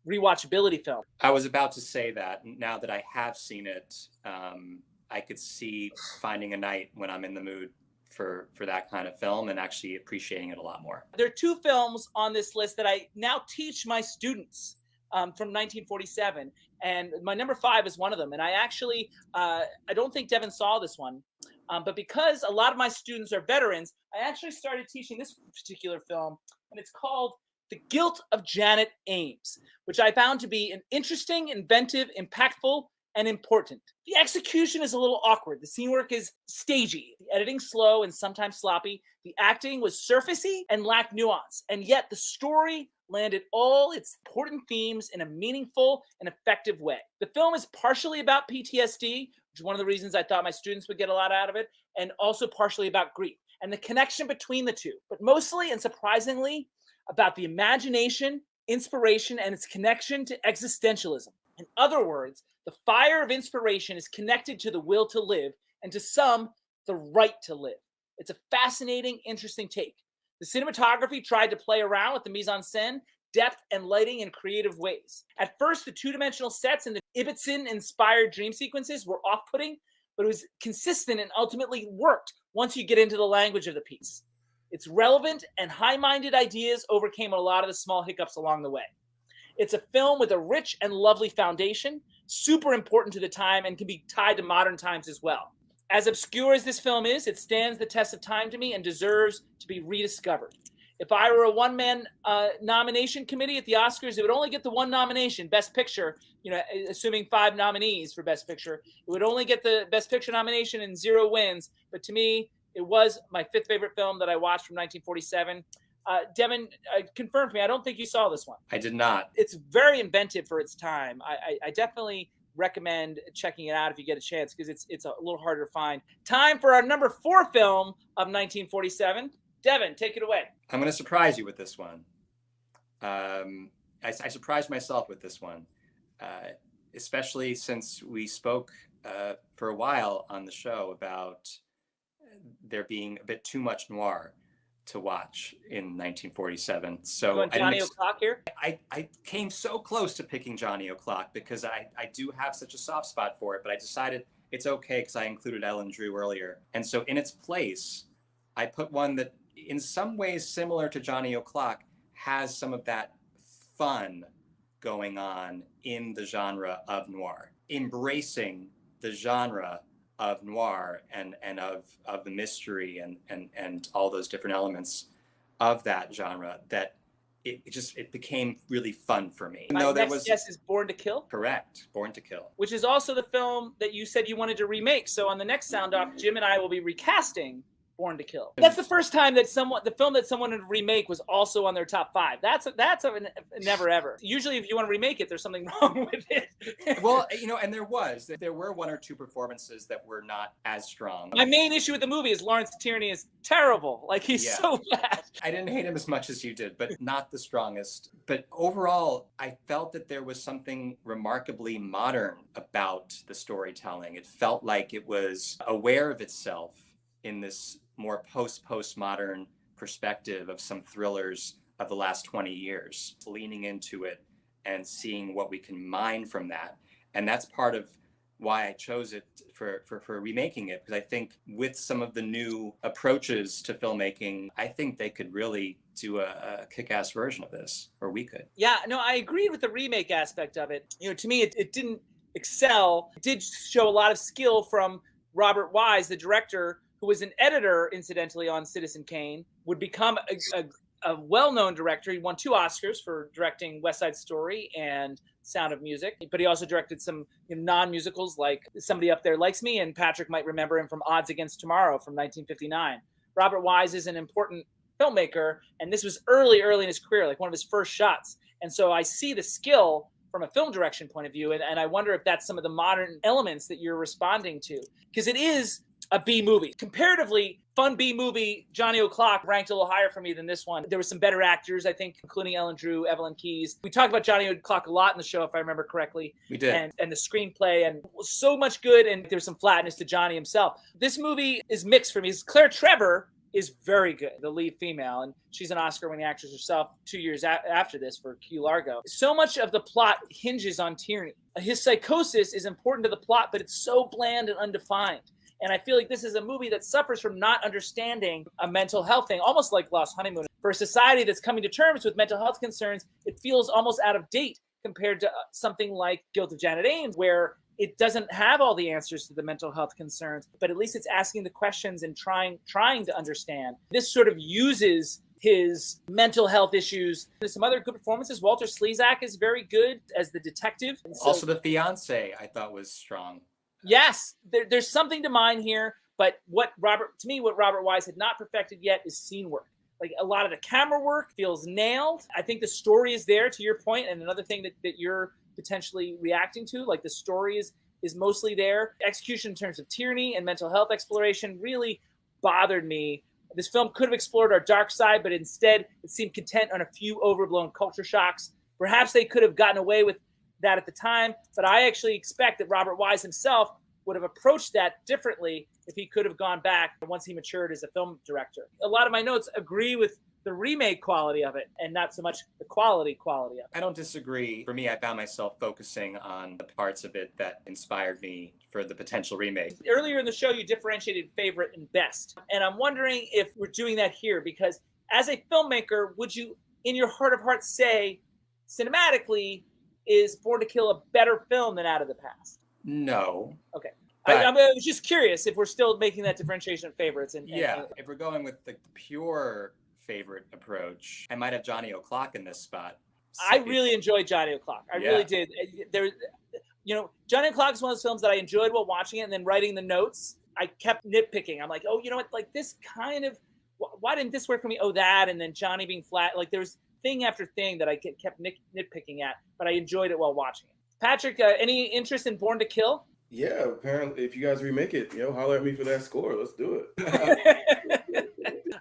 Speaker 1: rewatchability film.
Speaker 2: I was about to say that now that I have seen it, I could see finding a night when I'm in the mood for that kind of film and actually appreciating it a lot more.
Speaker 1: There are two films on this list that I now teach my students from 1947, and my number 5 is one of them. And I actually, I don't think Devon saw this one, but because a lot of my students are veterans, I actually started teaching this particular film, and it's called The Guilt of Janet Ames, which I found to be an interesting, inventive, impactful, and important. The execution is a little awkward. The scene work is stagey, the editing slow and sometimes sloppy. The acting was surfacey and lacked nuance, and yet the story landed all its important themes in a meaningful and effective way. The film is partially about PTSD, which is one of the reasons I thought my students would get a lot out of it, and also partially about grief and the connection between the two, but mostly and surprisingly about the imagination, inspiration, and its connection to existentialism. In other words, the fire of inspiration is connected to the will to live, and to some, the right to live. It's a fascinating, interesting take. The cinematography tried to play around with the mise-en-scène, depth, and lighting in creative ways. At first, the two-dimensional sets and the Ibsen-inspired dream sequences were off-putting, but it was consistent and ultimately worked once you get into the language of the piece. Its relevant and high-minded ideas overcame a lot of the small hiccups along the way. It's a film with a rich and lovely foundation, super important to the time, and can be tied to modern times as well. As obscure as this film is, it stands the test of time to me and deserves to be rediscovered. If I were a one-man nomination committee at the Oscars, it would only get the one nomination, Best Picture, assuming 5 nominees for Best Picture. It would only get the Best Picture nomination and 0 wins. But to me, it was my 5th favorite film that I watched from 1947. Devon, confirm for me, I don't think you saw this one.
Speaker 2: I did not.
Speaker 1: It's very inventive for its time. I definitely recommend checking it out if you get a chance, because it's a little harder to find. Time for our number 4 film of 1947. Devon, take it away.
Speaker 2: I'm going to surprise you with this one. I surprised myself with this one, especially since we spoke for a while on the show about there being a bit too much noir to watch in 1947. So
Speaker 1: you Johnny O'Clock here?
Speaker 2: I came so close to picking Johnny O'Clock because I do have such a soft spot for it, but I decided it's okay because I included Ellen Drew earlier. And so in its place, I put one that in some ways similar to Johnny O'Clock has some of that fun going on in the genre of noir, embracing the genre of noir and of the mystery and all those different elements of that genre, that it became really fun for me.
Speaker 1: My next guess is Born to Kill?
Speaker 2: Correct, Born to Kill.
Speaker 1: Which is also the film that you said you wanted to remake. So on the next Sound Off, Jim and I will be recasting Born to Kill. That's the first time that the film that someone would remake was also on their top 5. That's a never ever. Usually if you want to remake it, there's something wrong with it.
Speaker 2: Well, and there were 1 or 2 performances that were not as strong.
Speaker 1: My main issue with the movie is Lawrence Tierney is terrible. Like, he's so bad.
Speaker 2: I didn't hate him as much as you did, but not the strongest. But overall, I felt that there was something remarkably modern about the storytelling. It felt like it was aware of itself in this more postmodern perspective of some thrillers of the last 20 years, leaning into it and seeing what we can mine from that. And that's part of why I chose it for remaking it, because I think with some of the new approaches to filmmaking, I think they could really do a kick-ass version of this, or we could.
Speaker 1: Yeah, no, I agreed with the remake aspect of it. To me, it didn't excel. It did show a lot of skill from Robert Wise, the director, who was an editor, incidentally, on Citizen Kane, would become a well-known director. He won 2 Oscars for directing West Side Story and Sound of Music, but he also directed some non-musicals like Somebody Up There Likes Me, and Patrick might remember him from Odds Against Tomorrow from 1959. Robert Wise is an important filmmaker, and this was early in his career, like one of his first shots. And so I see the skill from a film direction point of view, and I wonder if that's some of the modern elements that you're responding to, because it is a B movie. Comparatively, fun B movie, Johnny O'Clock, ranked a little higher for me than this one. There were some better actors, I think, including Ellen Drew, Evelyn Keyes. We talked about Johnny O'Clock a lot in the show, if I remember correctly.
Speaker 2: We did.
Speaker 1: And the screenplay, and so much good, and there's some flatness to Johnny himself. This movie is mixed for me. Claire Trevor is very good, the lead female, and she's an Oscar-winning actress herself 2 years after this for Key Largo. So much of the plot hinges on Tierney. His psychosis is important to the plot, but it's so bland and undefined. And I feel like this is a movie that suffers from not understanding a mental health thing, almost like Lost Honeymoon. For a society that's coming to terms with mental health concerns, it feels almost out of date compared to something like Guilt of Janet Ames, where it doesn't have all the answers to the mental health concerns, but at least it's asking the questions and trying to understand. This sort of uses his mental health issues. There's some other good performances. Walter Slezak is very good as the detective.
Speaker 2: Also, the fiance I thought was strong.
Speaker 1: Yes, there's something to mine here, but what Robert Wise had not perfected yet is scene work. Like, a lot of the camera work feels nailed. I think the story is there, to your point, and another thing that you're potentially reacting to, like the story is mostly there. Execution in terms of tyranny and mental health exploration really bothered me. This film could have explored our dark side, but instead it seemed content on a few overblown culture shocks. Perhaps they could have gotten away with that at the time, but I actually expect that Robert Wise himself would have approached that differently if he could have gone back once he matured as a film director. A lot of my notes agree with the remake quality of it and not so much the quality of it.
Speaker 2: I don't disagree. For me, I found myself focusing on the parts of it that inspired me for the potential remake.
Speaker 1: Earlier in the show, you differentiated favorite and best. And I'm wondering if we're doing that here, because as a filmmaker, would you, in your heart of hearts, say cinematically, is Born to Kill a better film than Out of the Past?
Speaker 2: No.
Speaker 1: Okay.
Speaker 2: But
Speaker 1: I was just curious if we're still making that differentiation of favorites.
Speaker 2: If we're going with the pure favorite approach, I might have Johnny O'Clock in this spot.
Speaker 1: I really enjoyed Johnny O'Clock. I really did. Johnny O'Clock is one of those films that I enjoyed while watching it, and then writing the notes, I kept nitpicking. I'm like, oh, you know what? Like, this kind of, why didn't this work for me? Oh, that, and then Johnny being flat. Like, there's thing after thing that I kept nitpicking at, but I enjoyed it while watching it. Patrick, any interest in Born to Kill?
Speaker 3: Yeah, apparently, if you guys remake it, holler at me for that score. Let's do it.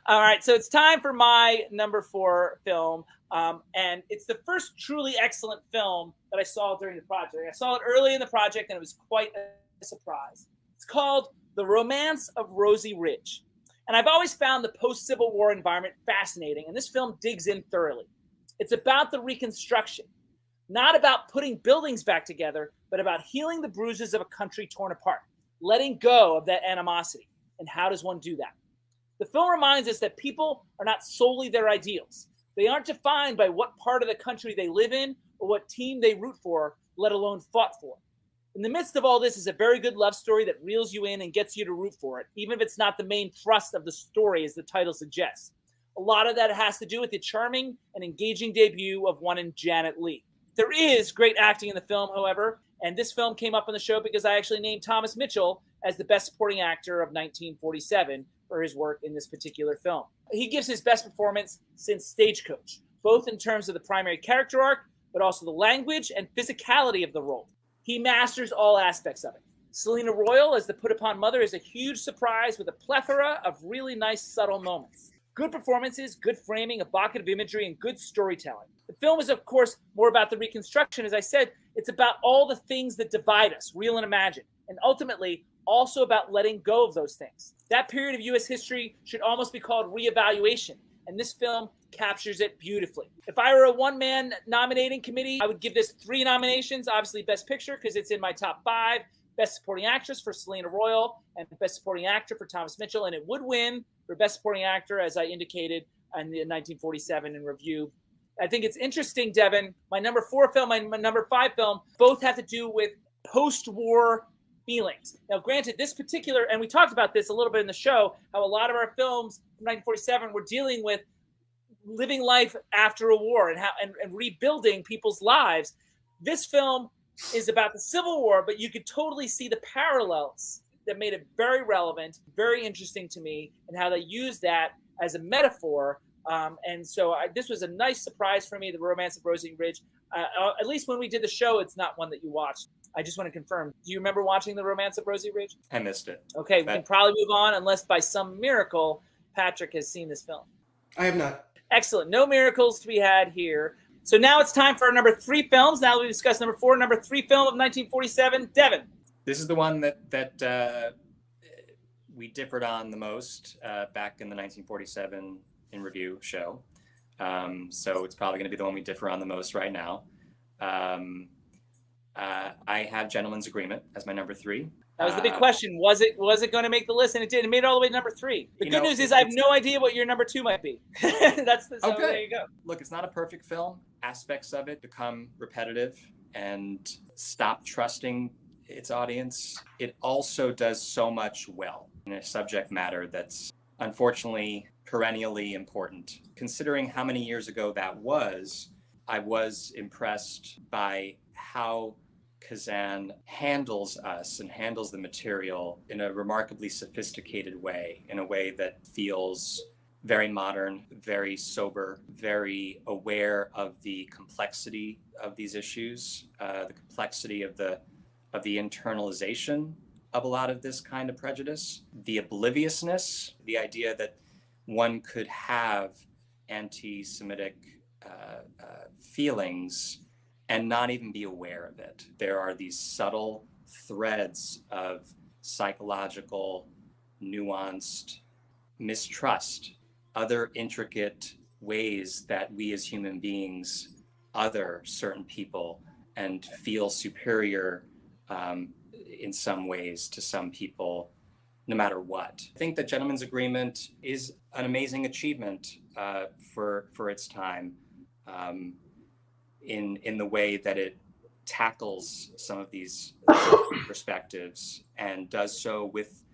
Speaker 1: All right, so it's time for my number 4 film, and it's the first truly excellent film that I saw during the project. I saw it early in the project, and it was quite a surprise. It's called The Romance of Rosie Ridge, and I've always found the post-Civil War environment fascinating, and this film digs in thoroughly. It's about the Reconstruction, not about putting buildings back together, but about healing the bruises of a country torn apart, letting go of that animosity. And how does one do that? The film reminds us that people are not solely their ideals. They aren't defined by what part of the country they live in or what team they root for, let alone fought for. In the midst of all this is a very good love story that reels you in and gets you to root for it, even if it's not the main thrust of the story, as the title suggests. A lot of that has to do with the charming and engaging debut of one in Janet Leigh. There is great acting in the film, however, and this film came up on the show because I actually named Thomas Mitchell as the best supporting actor of 1947 for his work in this particular film. He gives his best performance since Stagecoach, both in terms of the primary character arc, but also the language and physicality of the role. He masters all aspects of it. Selina Royal as the put-upon mother is a huge surprise with a plethora of really nice, subtle moments. Good performances, good framing, evocative imagery, and good storytelling. The film is, of course, more about the Reconstruction. As I said, it's about all the things that divide us, real and imagined, and ultimately also about letting go of those things. That period of U.S. history should almost be called reevaluation, and this film captures it beautifully. If I were a one-man nominating committee, I would give this 3 nominations. Obviously, Best Picture, because it's in my top 5. Best Supporting Actress for Selina Royal, and Best Supporting Actor for Thomas Mitchell, and it would win for Best Supporting Actor, as I indicated in the 1947 in review. I think it's interesting, Devon, my number 4 film, my number 5 film, both have to do with post-war feelings. Now, granted, this particular, and we talked about this a little bit in the show, how a lot of our films from 1947 were dealing with living life after a war and rebuilding people's lives. This film is about the Civil War, but you could totally see the parallels that made it very relevant, very interesting to me, and how they used that as a metaphor. And so this was a nice surprise for me, The Romance of Rosie Ridge. At least when we did the show, it's not one that you watched. I just want to confirm. Do you remember watching The Romance of Rosie Ridge?
Speaker 2: I missed it.
Speaker 1: Okay, we can probably move on unless by some miracle Patrick has seen this film.
Speaker 3: I have not.
Speaker 1: Excellent. No miracles to be had here. So now it's time for our number 3 films. Now that we discussed number 4, number 3 film of 1947. Devon.
Speaker 2: This is the one that we differed on the most back in the 1947 in review show. So it's probably going to be the one we differ on the most right now. I have Gentleman's Agreement as my number 3.
Speaker 1: That was the big question. Was it going to make the list? And it did. It made it all the way to number 3. The good news is I have no idea what your number 2 might be. So there you go.
Speaker 2: Look, it's not a perfect film. Aspects of it become repetitive and stop trusting its audience. It also does so much well in a subject matter that's unfortunately perennially important. Considering how many years ago that was, I was impressed by how Kazan handles us and handles the material in a remarkably sophisticated way, in a way that feels very modern, very sober, very aware of the complexity of these issues, the complexity of the internalization of a lot of this kind of prejudice, the obliviousness, the idea that one could have anti-Semitic feelings and not even be aware of it. There are these subtle threads of psychological, nuanced mistrust, other intricate ways that we as human beings other certain people and feel superior in some ways to some people, no matter what. I think the Gentleman's Agreement is an amazing achievement for its time. In the way that it tackles some of these perspectives and does so with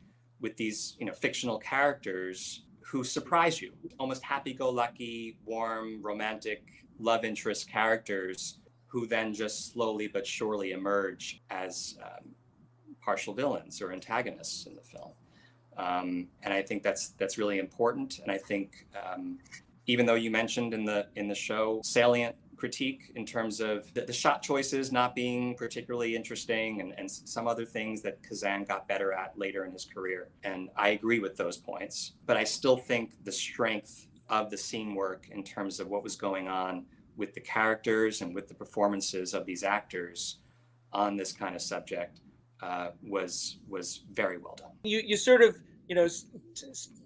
Speaker 2: these fictional characters who surprise you, almost happy-go-lucky, warm, romantic love interest characters who then just slowly but surely emerge as partial villains or antagonists in the film. And I think that's really important. And I think even though you mentioned in the show salient critique in terms of the shot choices not being particularly interesting and some other things that Kazan got better at later in his career. And I agree with those points, but I still think the strength of the scene work in terms of what was going on with the characters and with the performances of these actors on this kind of subject was very well done.
Speaker 1: You sort of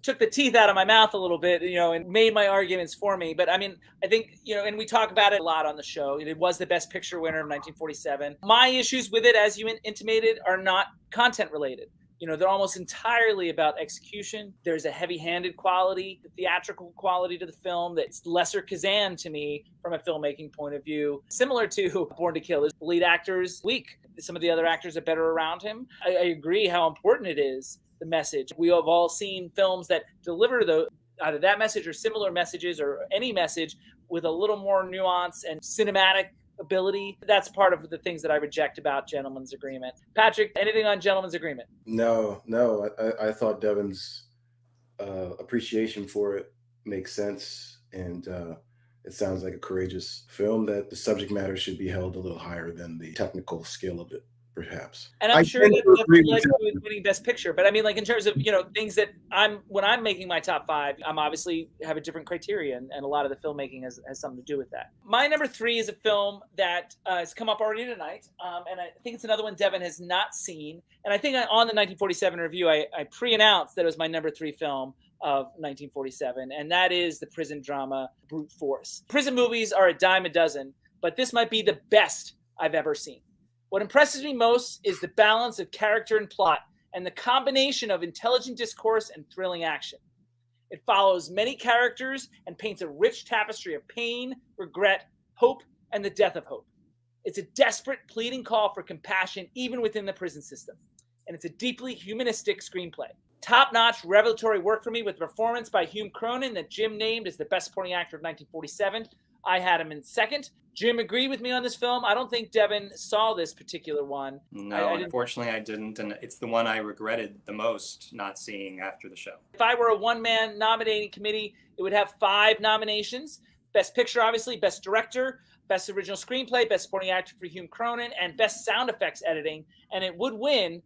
Speaker 1: took the teeth out of my mouth a little bit, and made my arguments for me. But I mean, I think, and we talk about it a lot on the show. It was the Best Picture winner of 1947. My issues with it, as you intimated, are not content related. They're almost entirely about execution. There's a heavy-handed quality, theatrical quality to the film that's lesser Kazan to me from a filmmaking point of view. Similar to Born to Kill, the lead actor's weak. Some of the other actors are better around him. I agree how important it is, the message. We have all seen films that deliver either that message or similar messages or any message with a little more nuance and cinematic ability. That's part of the things that I reject about Gentleman's Agreement. Patrick, anything on Gentleman's Agreement?
Speaker 3: No. I thought Devon's appreciation for it makes sense, and it sounds like a courageous film that the subject matter should be held a little higher than the technical skill of it, perhaps.
Speaker 1: And I'm sure that led to winning Best Picture. But I mean, like in terms of, things that when I'm making my top 5, I'm obviously have a different criteria, and a lot of the filmmaking has something to do with that. My number 3 is a film that has come up already tonight. And I think it's another one Devon has not seen. And I think on the 1947 review, I pre-announced that it was my number 3 film of 1947. And that is the prison drama Brute Force. Prison movies are a dime a dozen, but this might be the best I've ever seen. What impresses me most is the balance of character and plot and the combination of intelligent discourse and thrilling action. It follows many characters and paints a rich tapestry of pain, regret, hope, and the death of hope. It's a desperate, pleading call for compassion even within the prison system. And it's a deeply humanistic screenplay. Top-notch revelatory work for me with a performance by Hume Cronin that Jim named as the best supporting actor of 1947. I had him in second. Jim agreed with me on this film. I don't think Devon saw this particular one.
Speaker 2: No, unfortunately I didn't. And it's the one I regretted the most not seeing after the show.
Speaker 1: If I were a one-man nominating committee, it would have 5 nominations. Best Picture, obviously, Best Director, Best Original Screenplay, Best Supporting Actor for Hume Cronin, and Best Sound Effects Editing. And it would win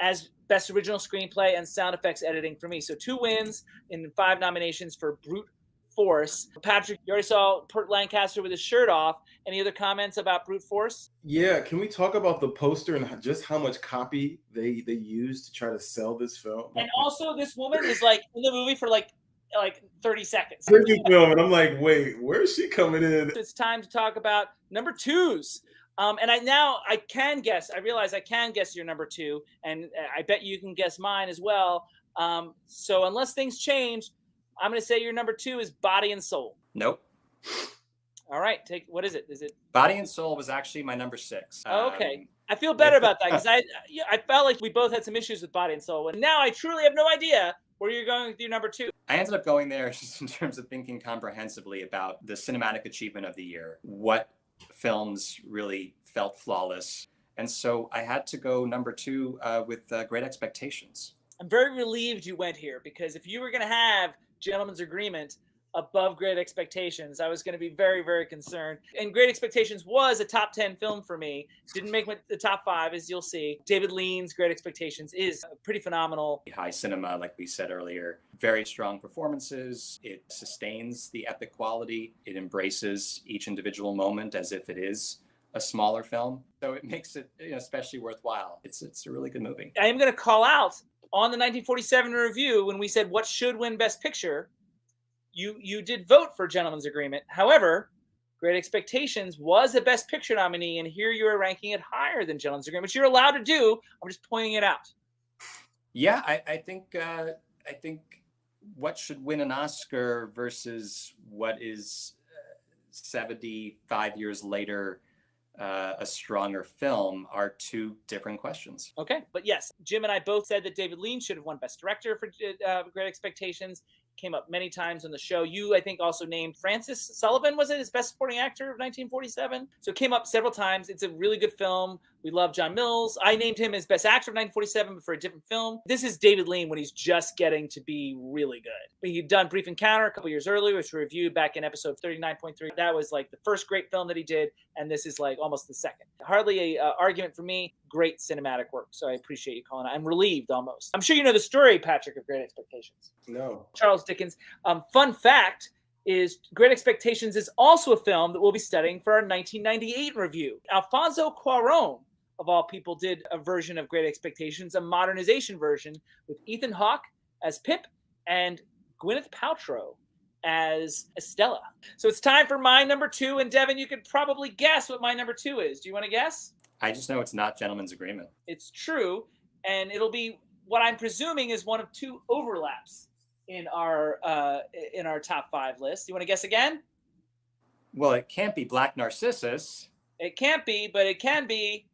Speaker 1: as Best Original Screenplay and Sound Effects Editing for me. So 2 wins in 5 nominations for Brute Force. Patrick, you already saw Burt Lancaster with his shirt off. Any other comments about Brute Force?
Speaker 3: Yeah, can we talk about the poster and just how much copy they used to try to sell this film?
Speaker 1: And also, this woman is like in the movie for like 30 seconds.
Speaker 3: Film, and I'm like, wait, where is she coming in?
Speaker 1: It's time to talk about number 2s. And I can guess. I realize I can guess your number 2, and I bet you can guess mine as well. So unless things change, I'm going to say your number 2 is Body and Soul.
Speaker 2: Nope.
Speaker 1: All right, what is it? Is it
Speaker 2: Body and Soul was actually my number 6.
Speaker 1: Okay. I feel better about that because I felt like we both had some issues with Body and Soul, and now I truly have no idea where you're going with your number 2.
Speaker 2: I ended up going there just in terms of thinking comprehensively about the cinematic achievement of the year, what films really felt flawless. And so I had to go number 2 with Great Expectations.
Speaker 1: I'm very relieved you went here, because if you were going to have Gentleman's Agreement above Great Expectations, I was going to be very, very concerned. And Great Expectations was a top 10 film for me. Didn't make the top 5, as you'll see. David Lean's Great Expectations is pretty phenomenal.
Speaker 2: High cinema, like we said earlier. Very strong performances. It sustains the epic quality. It embraces each individual moment as if it is a smaller film. So it makes it especially worthwhile. It's a really good movie.
Speaker 1: I am going to call out on the 1947 review when we said what should win Best Picture. You did vote for Gentleman's Agreement. However, Great Expectations was a Best Picture nominee, and here you are ranking it higher than Gentleman's Agreement, which you're allowed to do. I'm just pointing it out.
Speaker 2: Yeah, I think what should win an Oscar versus what is 75 years later a stronger film are 2 different questions.
Speaker 1: Okay, but yes, Jim and I both said that David Lean should have won Best Director for Great Expectations. Came up many times on the show. You, I think, also named Francis Sullivan, was it, as Best Supporting Actor of 1947? So it came up several times. It's a really good film. We love John Mills. I named him as Best Actor of 1947, but for a different film. This is David Lean when he's just getting to be really good. But he'd done Brief Encounter a couple years earlier, which we reviewed back in episode 39.3. That was like the first great film that he did, and this is like almost the second. Hardly a argument for me. Great cinematic work. So I appreciate you calling it. I'm relieved almost. I'm sure you know the story, Patrick, of Great Expectations.
Speaker 3: No.
Speaker 1: Charles Dickens. Fun fact is Great Expectations is also a film that we'll be studying for our 1998 review. Alfonso Cuarón, of all people, did a version of Great Expectations, a modernization version with Ethan Hawke as Pip and Gwyneth Paltrow as Estella. So it's time for my number 2. And Devon, you could probably guess what my number 2 is. Do you want to guess?
Speaker 2: I just know it's not Gentleman's Agreement.
Speaker 1: It's true. And it'll be what I'm presuming is one of 2 overlaps in our top 5 list. You want to guess again?
Speaker 2: Well, it can't be Black Narcissus.
Speaker 1: It can't be, but it can be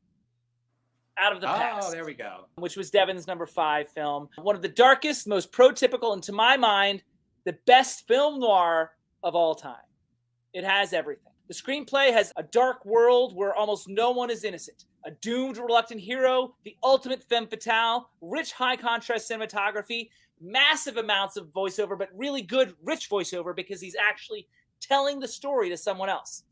Speaker 1: Out of the Past.
Speaker 2: Oh, there we go.
Speaker 1: Which was Devon's number 5 film. One of the darkest, most prototypical, and to my mind, the best film noir of all time. It has everything. The screenplay has a dark world where almost no one is innocent. A doomed, reluctant hero, the ultimate femme fatale, rich, high-contrast cinematography, massive amounts of voiceover, but really good, rich voiceover because he's actually telling the story to someone else.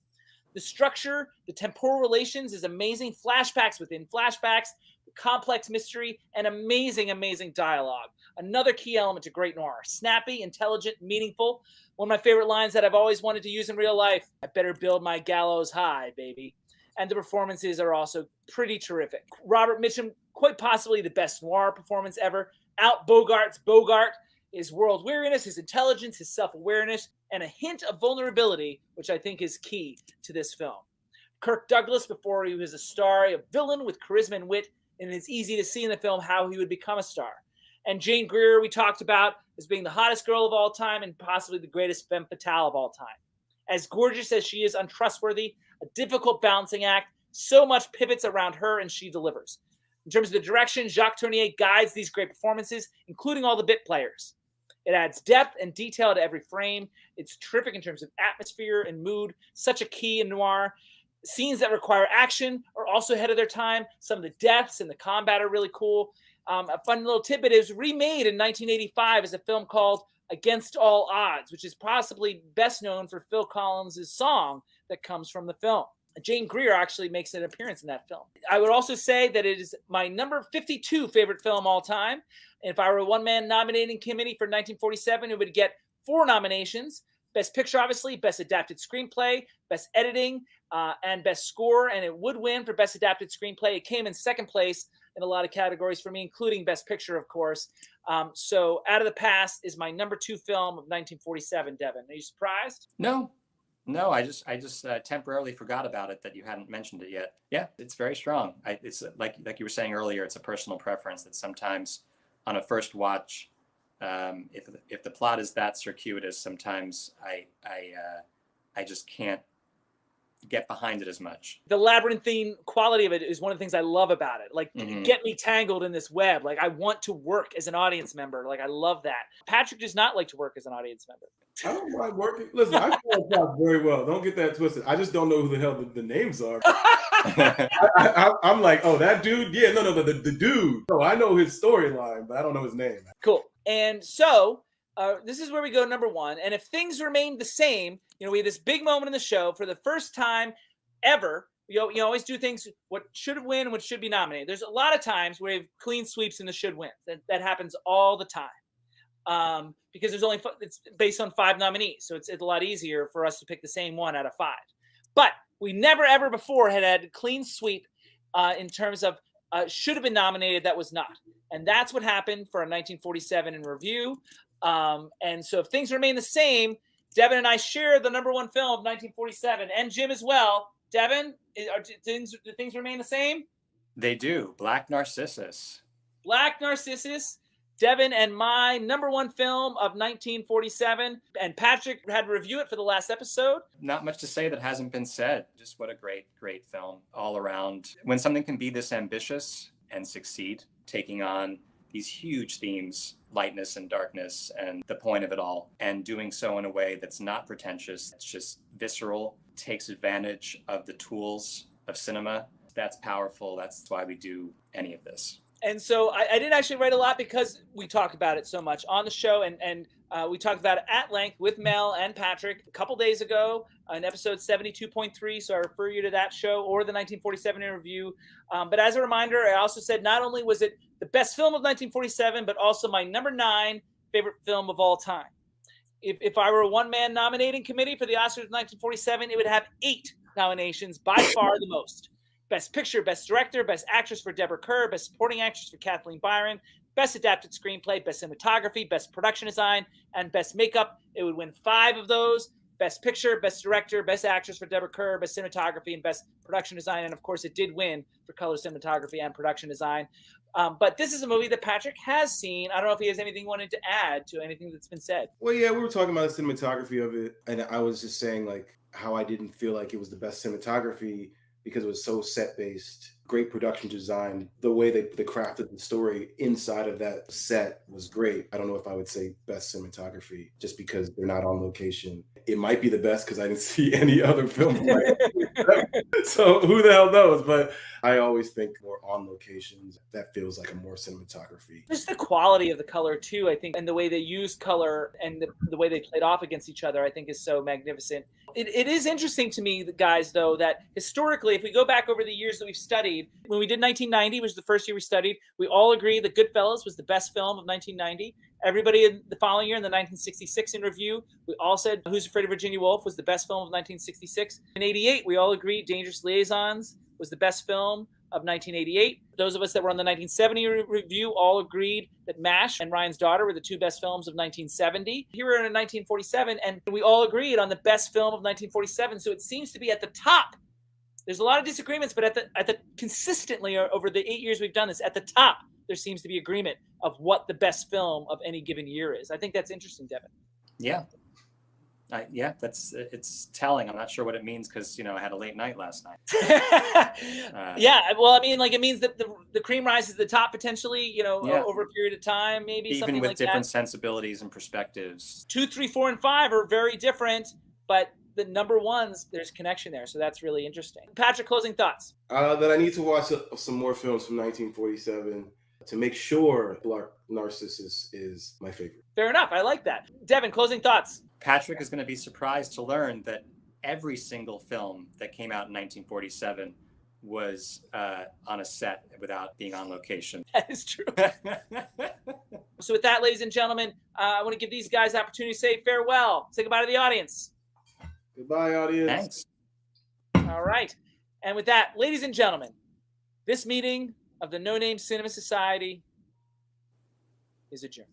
Speaker 1: The structure, the temporal relations is amazing. Flashbacks within flashbacks, complex mystery, and amazing, amazing dialogue. Another key element to great noir. Snappy, intelligent, meaningful. One of my favorite lines that I've always wanted to use in real life. I better build my gallows high, baby. And the performances are also pretty terrific. Robert Mitchum, quite possibly the best noir performance ever. Out Bogart's Bogart, his world weariness, his intelligence, his self-awareness, and a hint of vulnerability, which I think is key to this film. Kirk Douglas, before he was a star, a villain with charisma and wit, and it's easy to see in the film how he would become a star. And Jane Greer, we talked about as being the hottest girl of all time and possibly the greatest femme fatale of all time. As gorgeous as she is, untrustworthy, a difficult balancing act, so much pivots around her and she delivers. In terms of the direction, Jacques Tournier guides these great performances, including all the bit players. It adds depth and detail to every frame. It's terrific in terms of atmosphere and mood, such a key in noir. Scenes that require action are also ahead of their time. Some of the deaths and the combat are really cool. A fun little tidbit is remade in 1985 as a film called Against All Odds, which is possibly best known for Phil Collins' song that comes from the film. Jane Greer actually makes an appearance in that film. I would also say that it is my number 52 favorite film all time. And if I were a one-man nominating committee for 1947, it would get 4 nominations. Best Picture, obviously, Best Adapted Screenplay, Best Editing, and Best Score. And it would win for Best Adapted Screenplay. It came in second place in a lot of categories for me, including Best Picture, of course. So Out of the Past is my number 2 film of 1947, Devon. Are you surprised?
Speaker 2: No, I just temporarily forgot about it, that you hadn't mentioned it yet. Yeah, it's very strong. It's like you were saying earlier, it's a personal preference that sometimes on a first watch, if the plot is that circuitous, sometimes I just can't get behind it as much.
Speaker 1: The labyrinthine quality of it is one of the things I love about it. Like, get me tangled in this web. Like, I want to work as an audience member. Like, I love that. Patrick does not like to work as an audience member.
Speaker 3: I don't mind working. Listen, I know that very well. Don't get that twisted. I just don't know who the hell the names are. I'm like, oh, that dude? Yeah, no, the dude. No, I know his storyline, but I don't know his name.
Speaker 1: Cool. And so this is where we go, number 1. And if things remain the same, we have this big moment in the show for the first time ever. You always do things, what should win, what should be nominated. There's a lot of times where we have clean sweeps in the should win. That happens all the time. Because it's based on 5 nominees. So it's a lot easier for us to pick the same one out of 5. But we never, ever before had a clean sweep in terms of should have been nominated that was not. And that's what happened for a 1947 in review. And so if things remain the same, Devon and I share the number 1 film of 1947, and Jim as well. Devon, do things remain the same?
Speaker 2: They do. Black Narcissus.
Speaker 1: Black Narcissus. Devon and my number 1 film of 1947. And Patrick had to review it for the last episode.
Speaker 2: Not much to say that hasn't been said. Just what a great, great film all around. When something can be this ambitious and succeed, taking on these huge themes, lightness and darkness, and the point of it all, and doing so in a way that's not pretentious, it's just visceral, takes advantage of the tools of cinema. That's powerful. That's why we do any of this.
Speaker 1: And so I didn't actually write a lot because we talked about it so much on the show, and we talked about it at length with Mel and Patrick a couple days ago in episode 72.3. So I refer you to that show or the 1947 interview. But as a reminder, I also said not only was it the best film of 1947, but also my number 9 favorite film of all time. If I were a one-man nominating committee for the Oscars of 1947, it would have 8 nominations, by far the most. Best Picture, Best Director, Best Actress for Deborah Kerr, Best Supporting Actress for Kathleen Byron, Best Adapted Screenplay, Best Cinematography, Best Production Design, and Best Makeup. It would win 5 of those. Best Picture, Best Director, Best Actress for Deborah Kerr, Best Cinematography, and Best Production Design. And, of course, it did win for Color Cinematography and Production Design. But this is a movie that Patrick has seen. I don't know if he has anything he wanted to add to anything that's been said.
Speaker 3: Well, yeah, we were talking about the cinematography of it, and I was just saying, like, how I didn't feel like it was the best cinematography because it was so set-based, great production design. The way they crafted the story inside of that set was great. I don't know if I would say best cinematography just because they're not on location. It might be the best because I didn't see any other film. So who the hell knows? But I always think more on locations. That feels like a more cinematography.
Speaker 1: Just the quality of the color too, I think, and the way they use color and the way they played off against each other, I think is so magnificent. It is interesting to me, guys, though, that historically, if we go back over the years that we've studied, when we did 1990, which was the first year we studied, we all agree that Goodfellas was the best film of 1990. Everybody in the following year in the 1966 in review, we all said Who's Afraid of Virginia Woolf was the best film of 1966. In 88, we all agreed Dangerous Liaisons was the best film of 1988. Those of us that were on the 1970 review all agreed that MASH and Ryan's Daughter were the 2 best films of 1970. Here we're in 1947, and we all agreed on the best film of 1947. So it seems to be at the top. There's a lot of disagreements, but at the consistently over the 8 years we've done this, at the top, there seems to be agreement of what the best film of any given year is. I think that's interesting, Devon.
Speaker 2: Yeah. It's telling. I'm not sure what it means because, I had a late night last night.
Speaker 1: Yeah. Well, I mean, it means that the cream rises to the top potentially, over a period of time, maybe
Speaker 2: even
Speaker 1: something
Speaker 2: with
Speaker 1: like
Speaker 2: different
Speaker 1: that.
Speaker 2: sensibilities and perspectives.
Speaker 1: 2, 3, 4, and 5 are very different, but the number ones, there's connection there. So that's really interesting. Patrick, closing thoughts.
Speaker 3: That I need to watch some more films from 1947. to make sure Black Narcissus is my favorite.
Speaker 1: Fair enough. I like that. Devon, closing thoughts.
Speaker 2: Patrick is going to be surprised to learn that every single film that came out in 1947 was on a set without being on location.
Speaker 1: That is true. So with that, ladies and gentlemen, I want to give these guys the opportunity to say farewell. Say goodbye to the audience.
Speaker 3: Goodbye, audience.
Speaker 2: Thanks.
Speaker 1: All right. And with that, ladies and gentlemen, this meeting of the No Name Cinema Society is adjourned.